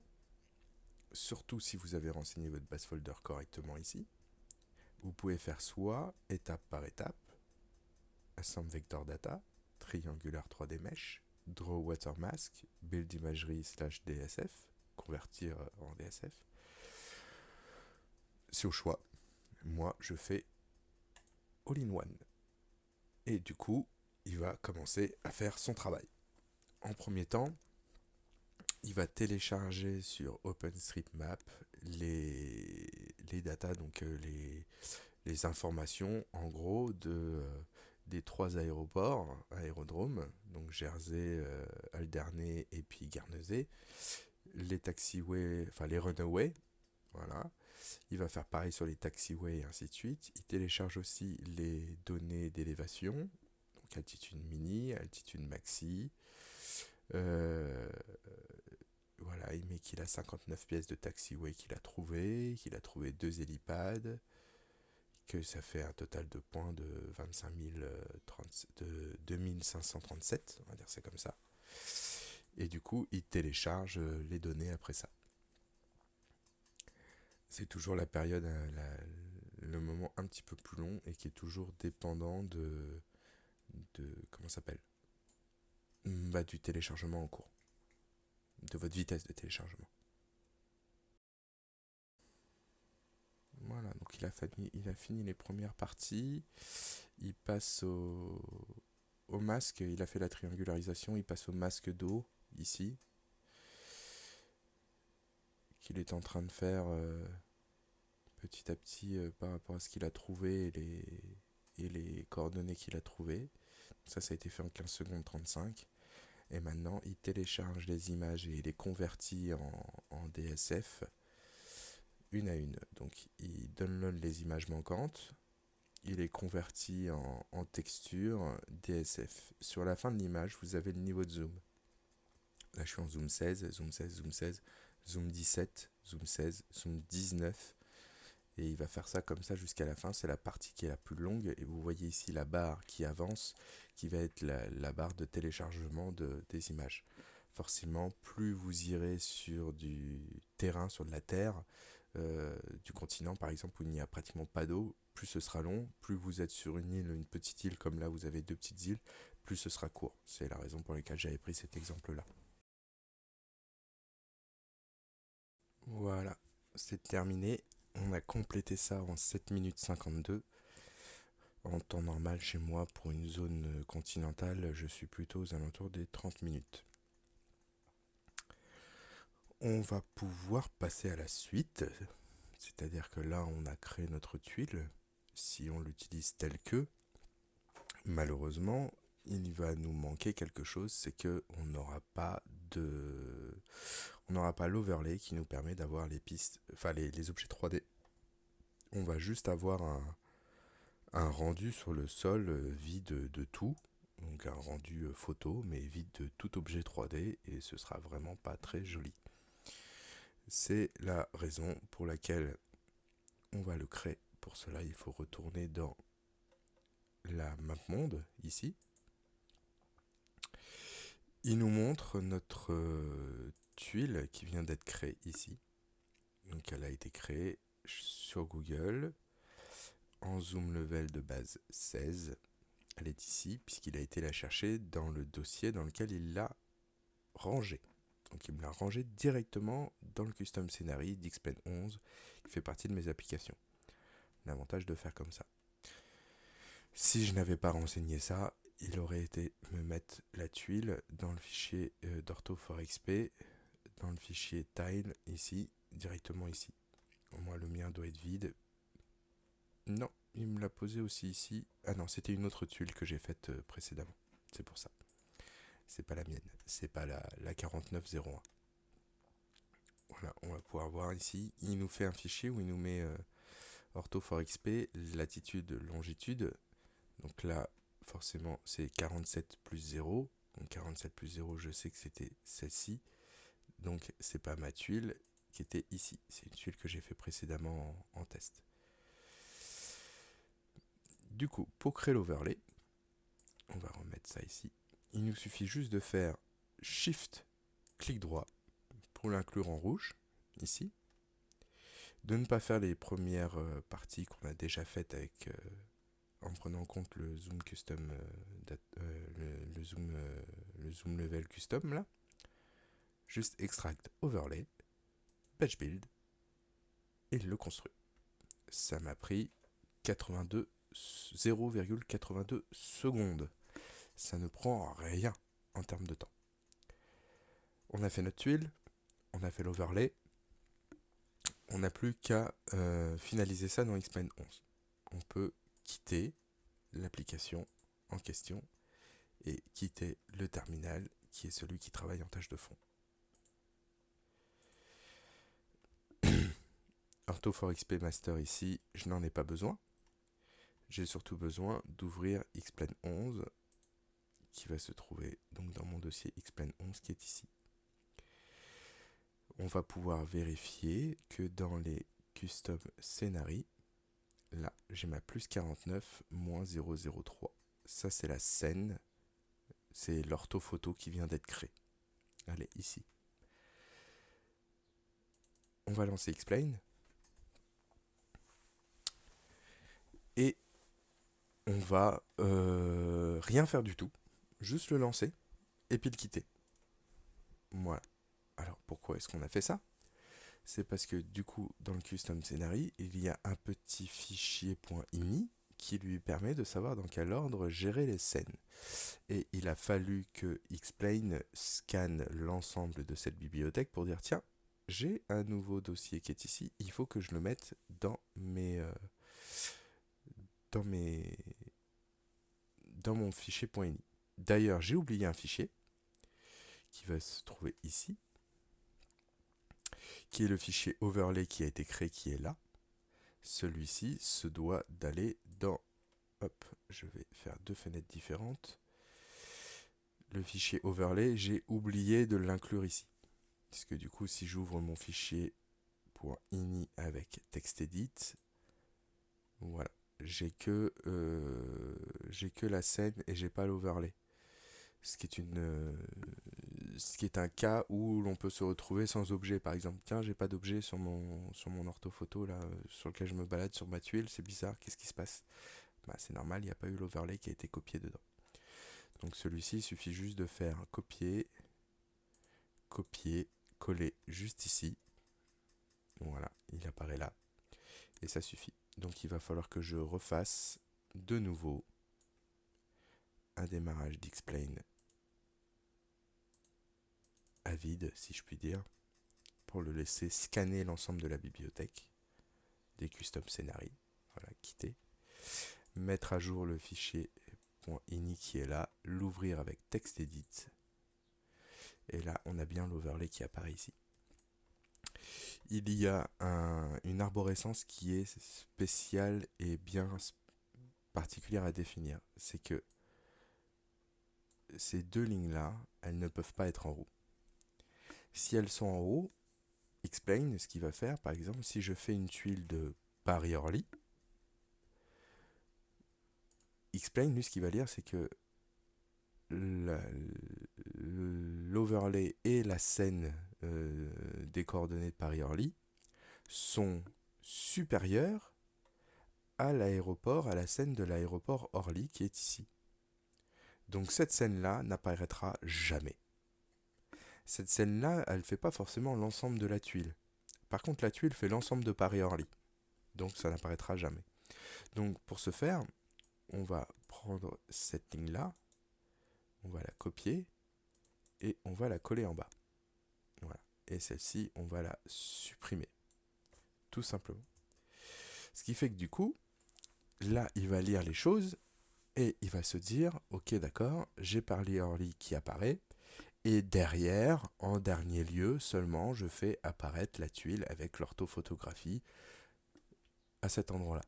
surtout si vous avez renseigné votre base folder correctement ici, vous pouvez faire soit étape par étape, Assemble Vector Data, Triangular 3D Mesh, Draw Watermask, Build Imagerie / DSF, convertir en DSF. C'est au choix. Moi, je fais all-in-one. Et du coup, il va commencer à faire son travail. En premier temps, il va télécharger sur OpenStreetMap les datas, donc les informations en gros des 3 aérodromes, donc Jersey, Alderney et puis Guernesey, les taxiways, enfin les runways, voilà. Il va faire pareil sur les taxiways et ainsi de suite. Il télécharge aussi les données d'élévation, donc altitude mini, altitude maxi. Voilà, il met qu'il a 59 pièces de taxiway qu'il a trouvé 2 hélipads, que ça fait un total de points de 2537, on va dire c'est comme ça. Et du coup, il télécharge les données après ça. C'est toujours la période, le moment un petit peu plus long et qui est toujours dépendant de comment ça s'appelle, du téléchargement en cours, de votre vitesse de téléchargement. Voilà, donc il a fini les premières parties. Il passe au masque, il a fait la triangularisation, il passe au masque d'eau, ici, qu'il est en train de faire petit à petit par rapport à ce qu'il a trouvé et les coordonnées qu'il a trouvées. Ça a été fait en 15 secondes 35. Et maintenant, il télécharge les images et les convertit en DSF une à une. Donc, il download les images manquantes, il les convertit en texture DSF. Sur la fin de l'image, vous avez le niveau de zoom. Là, je suis en zoom 16, zoom 16, zoom 16, zoom 17, zoom 16, zoom 19. Et il va faire ça comme ça jusqu'à la fin. C'est la partie qui est la plus longue. Et vous voyez ici la barre qui avance, qui va être la barre de téléchargement des images. Forcément, plus vous irez sur du terrain, sur de la terre, du continent par exemple, où il n'y a pratiquement pas d'eau, plus ce sera long. Plus vous êtes sur une île, une petite île, comme là vous avez 2 petites îles, plus ce sera court. C'est la raison pour laquelle j'avais pris cet exemple-là. Voilà, c'est terminé. On a complété ça en 7 minutes 52. En temps normal, chez moi, pour une zone continentale, je suis plutôt aux alentours des 30 minutes. On va pouvoir passer à la suite. C'est-à-dire que là, on a créé notre tuile. Si on l'utilise tel que, malheureusement, il va nous manquer quelque chose, c'est que on n'aura pas l'overlay qui nous permet d'avoir les pistes, enfin les objets 3D. On va juste avoir un rendu sur le sol vide de tout, donc un rendu photo, mais vide de tout objet 3D, et ce sera vraiment pas très joli. C'est la raison pour laquelle on va le créer. Pour cela, il faut retourner dans la map monde, ici. Il nous montre notre tuile qui vient d'être créée ici. Donc elle a été créée sur Google en zoom level de base 16. Elle est ici puisqu'il a été la chercher dans le dossier dans lequel il l'a rangée. Donc il me l'a rangée directement dans le custom scenario d'Xplain 11 qui fait partie de mes applications. L'avantage de faire comme ça. Si je n'avais pas renseigné ça, il aurait été me mettre la tuile dans le fichier d'Ortho4XP, dans le fichier tile ici, directement ici. Moi le mien doit être vide. Non, il me l'a posé aussi ici. Ah non, c'était une autre tuile que j'ai faite précédemment. C'est pour ça. C'est pas la mienne. C'est pas la 4901. Voilà, on va pouvoir voir ici. Il nous fait un fichier où il nous met Ortho4XP, latitude, longitude. Donc là, forcément, c'est 47 plus 0. Donc 47 plus 0, je sais que c'était celle-ci. Donc c'est pas ma tuile qui était ici. C'est une tuile que j'ai fait précédemment en test. Du coup, pour créer l'overlay, on va remettre ça ici. Il nous suffit juste de faire Shift, clic droit, pour l'inclure en rouge, ici. De ne pas faire les premières parties qu'on a déjà faites avec, en prenant en compte le zoom custom, le zoom level custom là. Juste extract overlay, batch build, et le construit. Ça m'a pris 0,82 secondes. Ça ne prend rien en termes de temps. On a fait notre tuile, on a fait l'overlay, on n'a plus qu'à finaliser ça dans Xplain 11. On peut quitter l'application en question et quitter le terminal qui est celui qui travaille en tâche de fond. Ortho4XP Master ici, je n'en ai pas besoin. J'ai surtout besoin d'ouvrir Xplain 11 qui va se trouver donc dans mon dossier Xplain 11 qui est ici. On va pouvoir vérifier que dans les custom scenarii, là j'ai ma plus 49 moins 003. Ça c'est la scène, c'est l'orthophoto qui vient d'être créée. Elle est ici. On va lancer Xplain. Et on va rien faire du tout. Juste le lancer et puis le quitter. Voilà. Alors pourquoi est-ce qu'on a fait ça? C'est parce que du coup, dans le custom scenario, il y a un petit fichier .ini qui lui permet de savoir dans quel ordre gérer les scènes. Et il a fallu que Xplain scanne l'ensemble de cette bibliothèque pour dire tiens, j'ai un nouveau dossier qui est ici, il faut que je le mette dans mon fichier .ini. D'ailleurs, j'ai oublié un fichier qui va se trouver ici, qui est le fichier overlay qui a été créé, qui est là. Celui-ci se doit d'aller dans... Hop, je vais faire deux fenêtres différentes. Le fichier overlay, j'ai oublié de l'inclure ici. Puisque du coup, si j'ouvre mon fichier .ini avec TextEdit, voilà, j'ai que la scène et j'ai pas l'overlay. Ce qui est un cas où l'on peut se retrouver sans objet. Par exemple, tiens, j'ai pas d'objet sur mon orthophoto là, sur lequel je me balade sur ma tuile, c'est bizarre, qu'est-ce qui se passe? Bah, c'est normal, il n'y a pas eu l'overlay qui a été copié dedans. Donc celui-ci, il suffit juste de faire copier, copier, coller juste ici. Voilà, il apparaît là. Et ça suffit. Donc il va falloir que je refasse de nouveau un démarrage d'Explain à vide, si je puis dire, pour le laisser scanner l'ensemble de la bibliothèque des custom scenarii. Voilà, quitter. Mettre à jour le fichier .ini qui est là, l'ouvrir avec TextEdit. Et là, on a bien l'overlay qui apparaît ici. Il y a une arborescence qui est spéciale et bien particulière à définir. C'est que ces deux lignes-là, elles ne peuvent pas être en haut. Si elles sont en haut, Explain, ce qu'il va faire, par exemple, si je fais une tuile de Paris Orly, Explain, lui, ce qu'il va lire, c'est que l'overlay et la scène des coordonnées de Paris Orly sont supérieurs à l'aéroport, à la scène de l'aéroport Orly qui est ici. Donc cette scène-là n'apparaîtra jamais. Cette scène-là, elle ne fait pas forcément l'ensemble de la tuile. Par contre, la tuile fait l'ensemble de Paris-Orly. Donc ça n'apparaîtra jamais. Donc pour ce faire, on va prendre cette ligne-là, on va la copier et on va la coller en bas. Voilà. Et celle-ci, on va la supprimer. Tout simplement. Ce qui fait que du coup, là, il va lire les choses et il va se dire, ok, d'accord, j'ai Paris-Orly qui apparaît. Et derrière, en dernier lieu, seulement, je fais apparaître la tuile avec l'orthophotographie à cet endroit-là.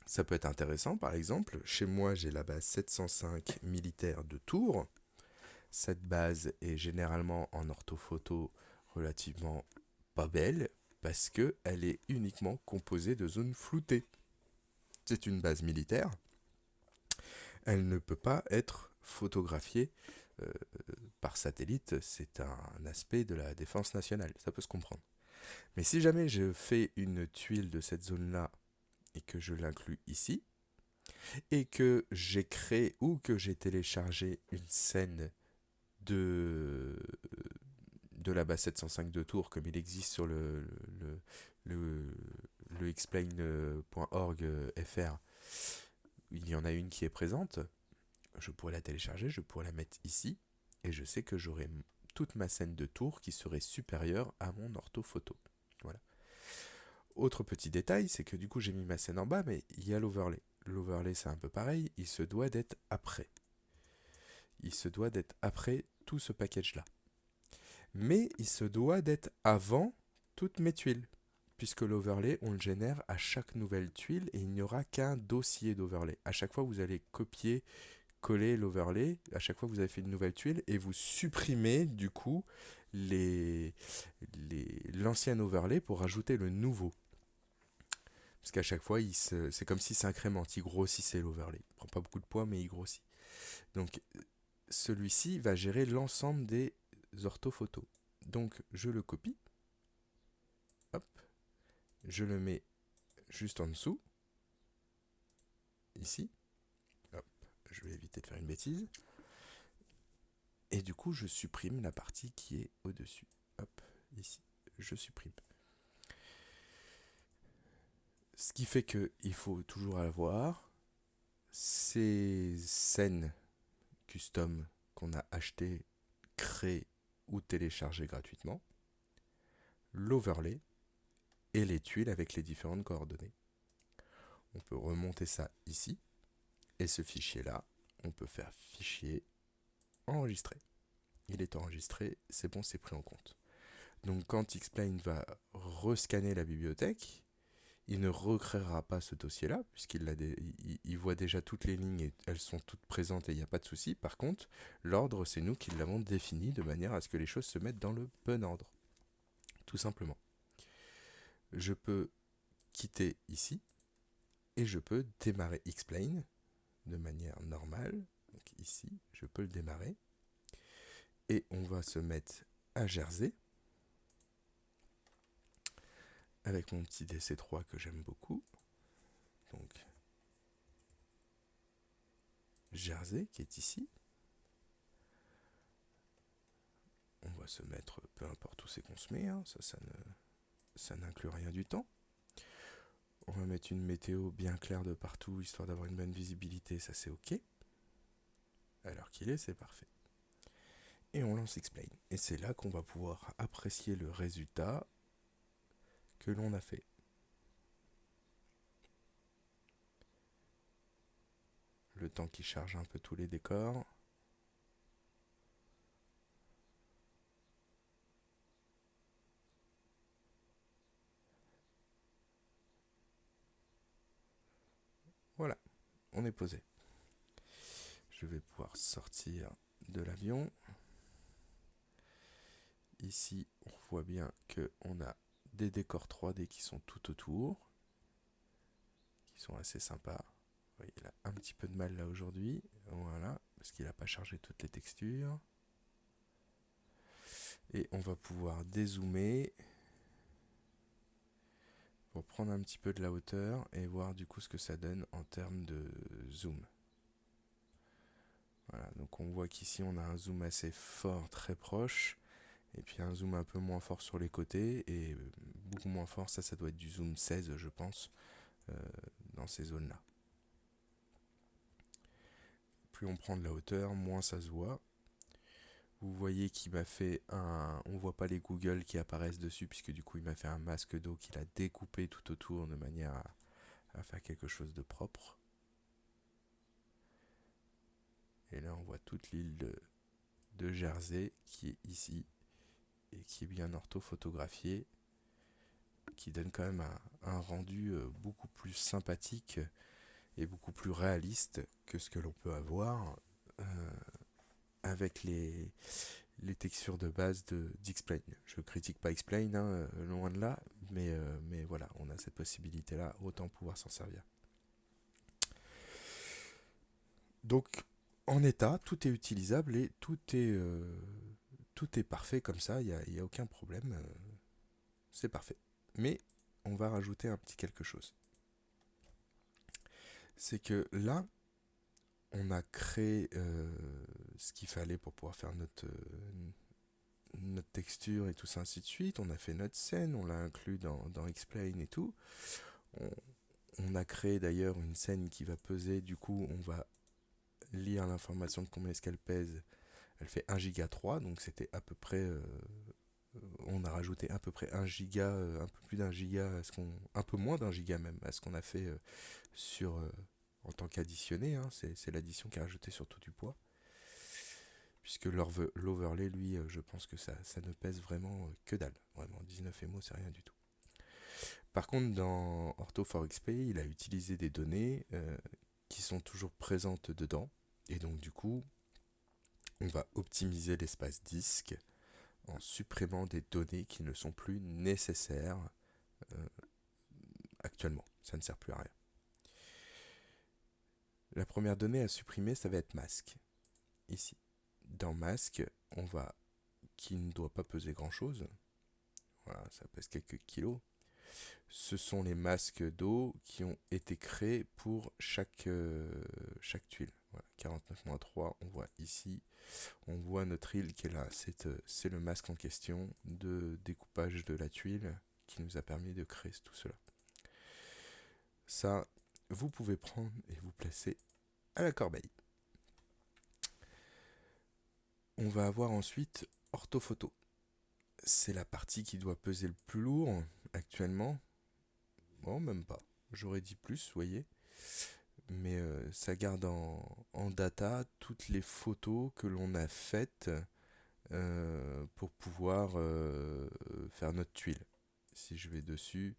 Ça peut être intéressant, par exemple, chez moi, j'ai la base 705 militaire de Tours. Cette base est généralement en orthophoto relativement pas belle, parce qu'elle est uniquement composée de zones floutées. C'est une base militaire. Elle ne peut pas être photographiée par satellite, c'est un aspect de la défense nationale, ça peut se comprendre. Mais si jamais je fais une tuile de cette zone-là et que je l'inclus ici, et que j'ai créé ou que j'ai téléchargé une scène de la base 705 de Tours, comme il existe sur le explain.org fr, il y en a une qui est présente, je pourrais la télécharger, je pourrais la mettre ici, et je sais que j'aurai toute ma scène de tour qui serait supérieure à mon orthophoto. Voilà. Autre petit détail, c'est que du coup j'ai mis ma scène en bas, mais il y a l'overlay. L'overlay c'est un peu pareil, il se doit d'être après. Il se doit d'être après tout ce package-là. Mais il se doit d'être avant toutes mes tuiles, puisque l'overlay, on le génère à chaque nouvelle tuile et il n'y aura qu'un dossier d'overlay. À chaque fois, vous allez copier, coller l'overlay, à chaque fois que vous avez fait une nouvelle tuile, et vous supprimez du coup l'ancien overlay pour ajouter le nouveau. Parce qu'à chaque fois, c'est comme si ça incrémente, il grossissait l'overlay. Il ne prend pas beaucoup de poids, mais il grossit. Donc, celui-ci va gérer l'ensemble des orthophotos. Donc, je le copie. Hop. Je le mets juste en dessous. Ici. Hop. Je vais éviter de faire une bêtise. Et du coup, je supprime la partie qui est au-dessus. Hop. Ici. Je supprime. Ce qui fait qu'il faut toujours avoir ces scènes custom qu'on a achetées, créées ou téléchargées gratuitement, l'overlay et les tuiles avec les différentes coordonnées. On peut remonter ça ici, et ce fichier-là, on peut faire fichier enregistré. Il est enregistré, c'est bon, c'est pris en compte. Donc quand Explain va rescanner la bibliothèque, il ne recréera pas ce dossier-là, puisqu'il voit déjà toutes les lignes et elles sont toutes présentes et il n'y a pas de souci. Par contre, l'ordre, c'est nous qui l'avons défini de manière à ce que les choses se mettent dans le bon ordre. Tout simplement. Je peux quitter ici et je peux démarrer Explain de manière normale. Donc ici, je peux le démarrer. Et on va se mettre à Jersey avec mon petit DC3 que j'aime beaucoup. Donc Jersey qui est ici. on va se mettre, peu importe où c'est qu'on se met, hein, ça n'inclut rien du temps. On va mettre une météo bien claire de partout, histoire d'avoir une bonne visibilité, ça c'est ok. À l'heure qu'il est, c'est parfait. Et on lance Explain. Et c'est là qu'on va pouvoir apprécier le résultat que l'on a fait. Le temps qui charge un peu tous les décors. Voilà, on est posé. Je vais pouvoir sortir de l'avion. Ici, on voit bien qu'on a des décors 3D qui sont tout autour, qui sont assez sympas. Vous voyez, il a un petit peu de mal là aujourd'hui, voilà, parce qu'il n'a pas chargé toutes les textures. Et on va pouvoir dézoomer pour prendre un petit peu de la hauteur et voir du coup ce que ça donne en termes de zoom. Voilà, donc on voit qu'ici on a un zoom assez fort, très proche, et puis un zoom un peu moins fort sur les côtés, et beaucoup moins fort, ça doit être du zoom 16 je pense, dans ces zones-là. Plus on prend de la hauteur, moins ça se voit. Vous voyez qu'il m'a fait un... On voit pas les Google qui apparaissent dessus, puisque du coup il m'a fait un masque d'eau qu'il a découpé tout autour de manière à faire quelque chose de propre. Et là on voit toute l'île de Jersey qui est ici et qui est bien orthophotographiée, qui donne quand même un rendu beaucoup plus sympathique et beaucoup plus réaliste que ce que l'on peut avoir avec les textures de base d'Explain. Je critique pas Explain, hein, loin de là, mais voilà, on a cette possibilité-là, autant pouvoir s'en servir. Donc, en état, tout est utilisable et tout est parfait comme ça, il n'y a aucun problème, c'est parfait. Mais on va rajouter un petit quelque chose. C'est que là, on a créé ce qu'il fallait pour pouvoir faire notre texture et tout ça, ainsi de suite. On a fait notre scène, on l'a inclus dans Explain et tout. On a créé d'ailleurs une scène qui va peser, du coup, on va lire l'information de combien est-ce qu'elle pèse. Elle fait 1 giga 3, donc c'était à peu près... on a rajouté à peu près 1 giga, un peu plus d'un giga, un peu moins d'un giga même, à ce qu'on a fait en tant qu'additionné, hein, c'est l'addition qui a rajouté surtout du poids. Puisque l'overlay, lui, je pense que ça ne pèse vraiment que dalle. Vraiment, 19 MO, c'est rien du tout. Par contre, dans Ortho4XP, il a utilisé des données qui sont toujours présentes dedans. Et donc, du coup, on va optimiser l'espace disque en supprimant des données qui ne sont plus nécessaires actuellement. Ça ne sert plus à rien. La première donnée à supprimer, ça va être masque. Ici. Dans masque, qui ne doit pas peser grand chose. Voilà, ça pèse quelques kilos. Ce sont les masques d'eau qui ont été créés pour chaque tuile. Voilà, 49-3, on voit ici, on voit notre île qui est là. C'est le masque en question de découpage de la tuile qui nous a permis de créer tout cela. Ça, vous pouvez prendre et vous placer à la corbeille. On va avoir ensuite orthophoto. C'est la partie qui doit peser le plus lourd actuellement. Bon, même pas. J'aurais dit plus, vous voyez. Mais ça garde en data toutes les photos que l'on a faites pour pouvoir faire notre tuile. Si je vais dessus,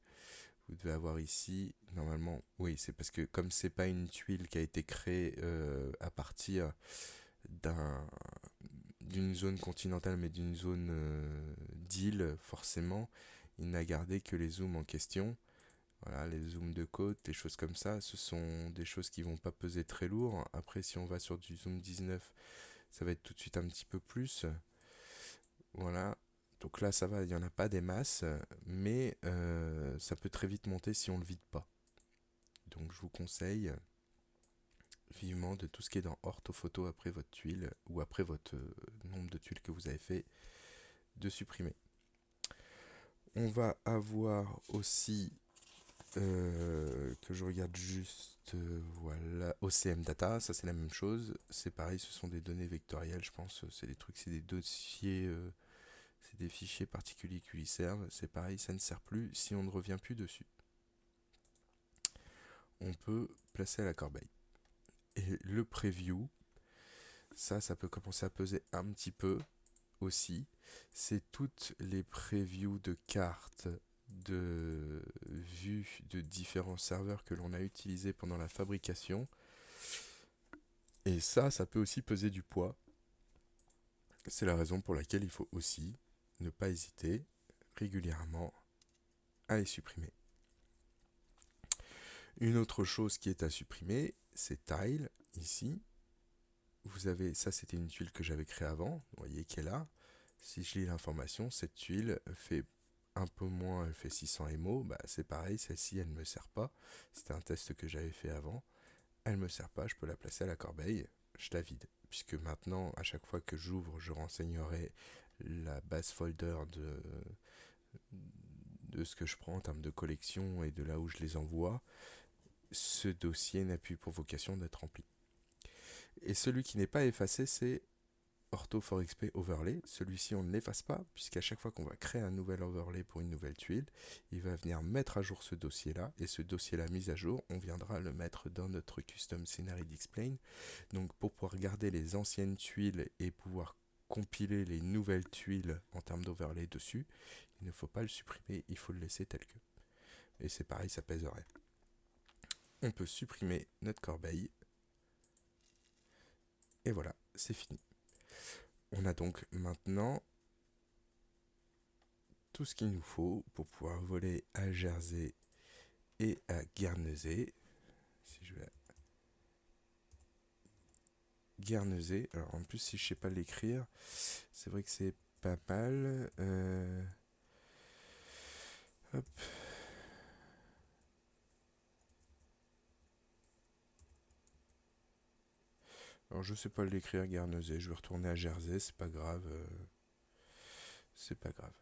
vous devez avoir ici, normalement, oui, c'est parce que comme c'est pas une tuile qui a été créée à partir d'une zone continentale, mais d'une zone d'île, forcément, il n'a gardé que les zooms en question. Voilà, les zooms de côte, des choses comme ça, ce sont des choses qui vont pas peser très lourd. Après, si on va sur du zoom 19, ça va être tout de suite un petit peu plus. Voilà. Donc là, ça va, il n'y en a pas des masses, mais ça peut très vite monter si on ne le vide pas. Donc je vous conseille vivement de tout ce qui est dans orthophoto après votre tuile, ou après votre nombre de tuiles que vous avez fait, de supprimer. On va avoir aussi, que je regarde juste, voilà, OCM Data, ça c'est la même chose. C'est pareil, ce sont des données vectorielles, je pense. C'est des trucs, c'est des dossiers, c'est des fichiers particuliers qui lui servent. C'est pareil, ça ne sert plus si on ne revient plus dessus. On peut placer à la corbeille. Et le preview, ça peut commencer à peser un petit peu aussi. C'est toutes les previews de cartes de vues de différents serveurs que l'on a utilisés pendant la fabrication. Et ça peut aussi peser du poids. C'est la raison pour laquelle il faut aussi ne pas hésiter régulièrement à les supprimer. Une autre chose qui est à supprimer, c'est Tile, ici. Vous avez, ça c'était une tuile que j'avais créée avant, vous voyez qu'elle est là. Si je lis l'information, cette tuile fait un peu moins, elle fait 600 MO, bah c'est pareil, celle-ci elle ne me sert pas. C'était un test que j'avais fait avant, elle ne me sert pas, je peux la placer à la corbeille, je la vide. Puisque maintenant, à chaque fois que j'ouvre, je renseignerai la base folder de ce que je prends en termes de collection et de là où je les envoie. Ce dossier n'a plus pour vocation d'être rempli. Et celui qui n'est pas effacé, c'est Ortho4XP Overlay. Celui-ci, on ne l'efface pas, puisqu'à chaque fois qu'on va créer un nouvel overlay pour une nouvelle tuile, il va venir mettre à jour ce dossier-là. Et ce dossier-là mis à jour, on viendra le mettre dans notre Custom Scenery Explain. Donc pour pouvoir garder les anciennes tuiles et pouvoir compiler les nouvelles tuiles en termes d'overlay dessus, il ne faut pas le supprimer, il faut le laisser tel que. Et c'est pareil, ça pèse rien. On peut supprimer notre corbeille. Et voilà, c'est fini. On a donc maintenant tout ce qu'il nous faut pour pouvoir voler à Jersey et à Guernesey. Si je vais Guernesey, alors en plus si je sais pas l'écrire, c'est vrai que c'est pas mal. Hop. Alors je sais pas l'écrire Guernesey, je vais retourner à Jersey, c'est pas grave. C'est pas grave.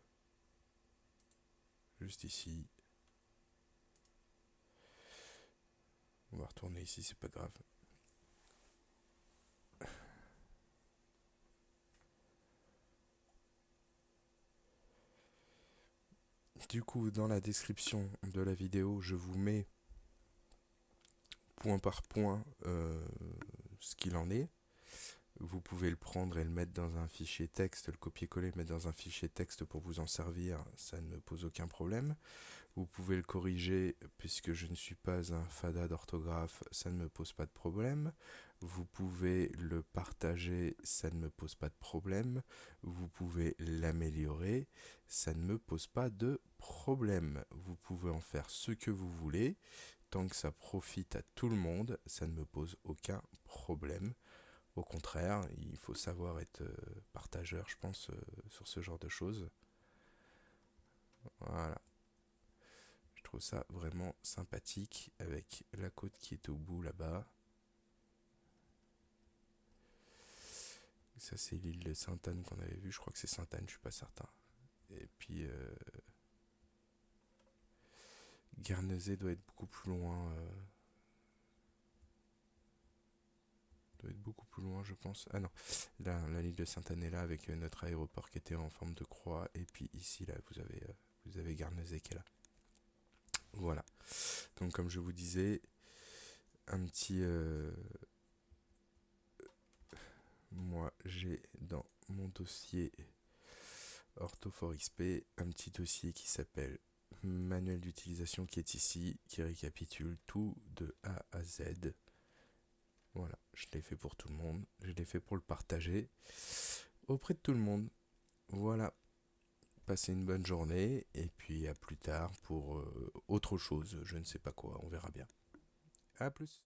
Juste ici. On va retourner ici, c'est pas grave. Du coup, dans la description de la vidéo, je vous mets point par point ce qu'il en est. Vous pouvez le prendre et le mettre dans un fichier texte, le copier-coller, mettre dans un fichier texte pour vous en servir, ça ne me pose aucun problème. Vous pouvez le corriger, puisque je ne suis pas un fada d'orthographe, ça ne me pose pas de problème. Vous pouvez le partager, ça ne me pose pas de problème. Vous pouvez l'améliorer, ça ne me pose pas de problème. Vous pouvez en faire ce que vous voulez, tant que ça profite à tout le monde, ça ne me pose aucun problème. Au contraire, il faut savoir être partageur, je pense, sur ce genre de choses. Voilà. Je trouve ça vraiment sympathique avec la côte qui est au bout là-bas. Ça, c'est l'île de Sainte-Anne qu'on avait vue. Je crois que c'est Sainte-Anne, je suis pas certain. Et puis, Guernesey doit être beaucoup plus loin. Doit être beaucoup plus loin, je pense. Ah non, là, la l'île de Sainte-Anne est là avec notre aéroport qui était en forme de croix. Et puis ici, là, vous avez Guernesey qui est là. Voilà. Donc, comme je vous disais, un petit. Moi, j'ai dans mon dossier Ortho4XP un petit dossier qui s'appelle Manuel d'utilisation qui est ici, qui récapitule tout de A à Z. Voilà, je l'ai fait pour tout le monde, je l'ai fait pour le partager auprès de tout le monde. Voilà, passez une bonne journée et puis à plus tard pour autre chose, je ne sais pas quoi, on verra bien. A plus.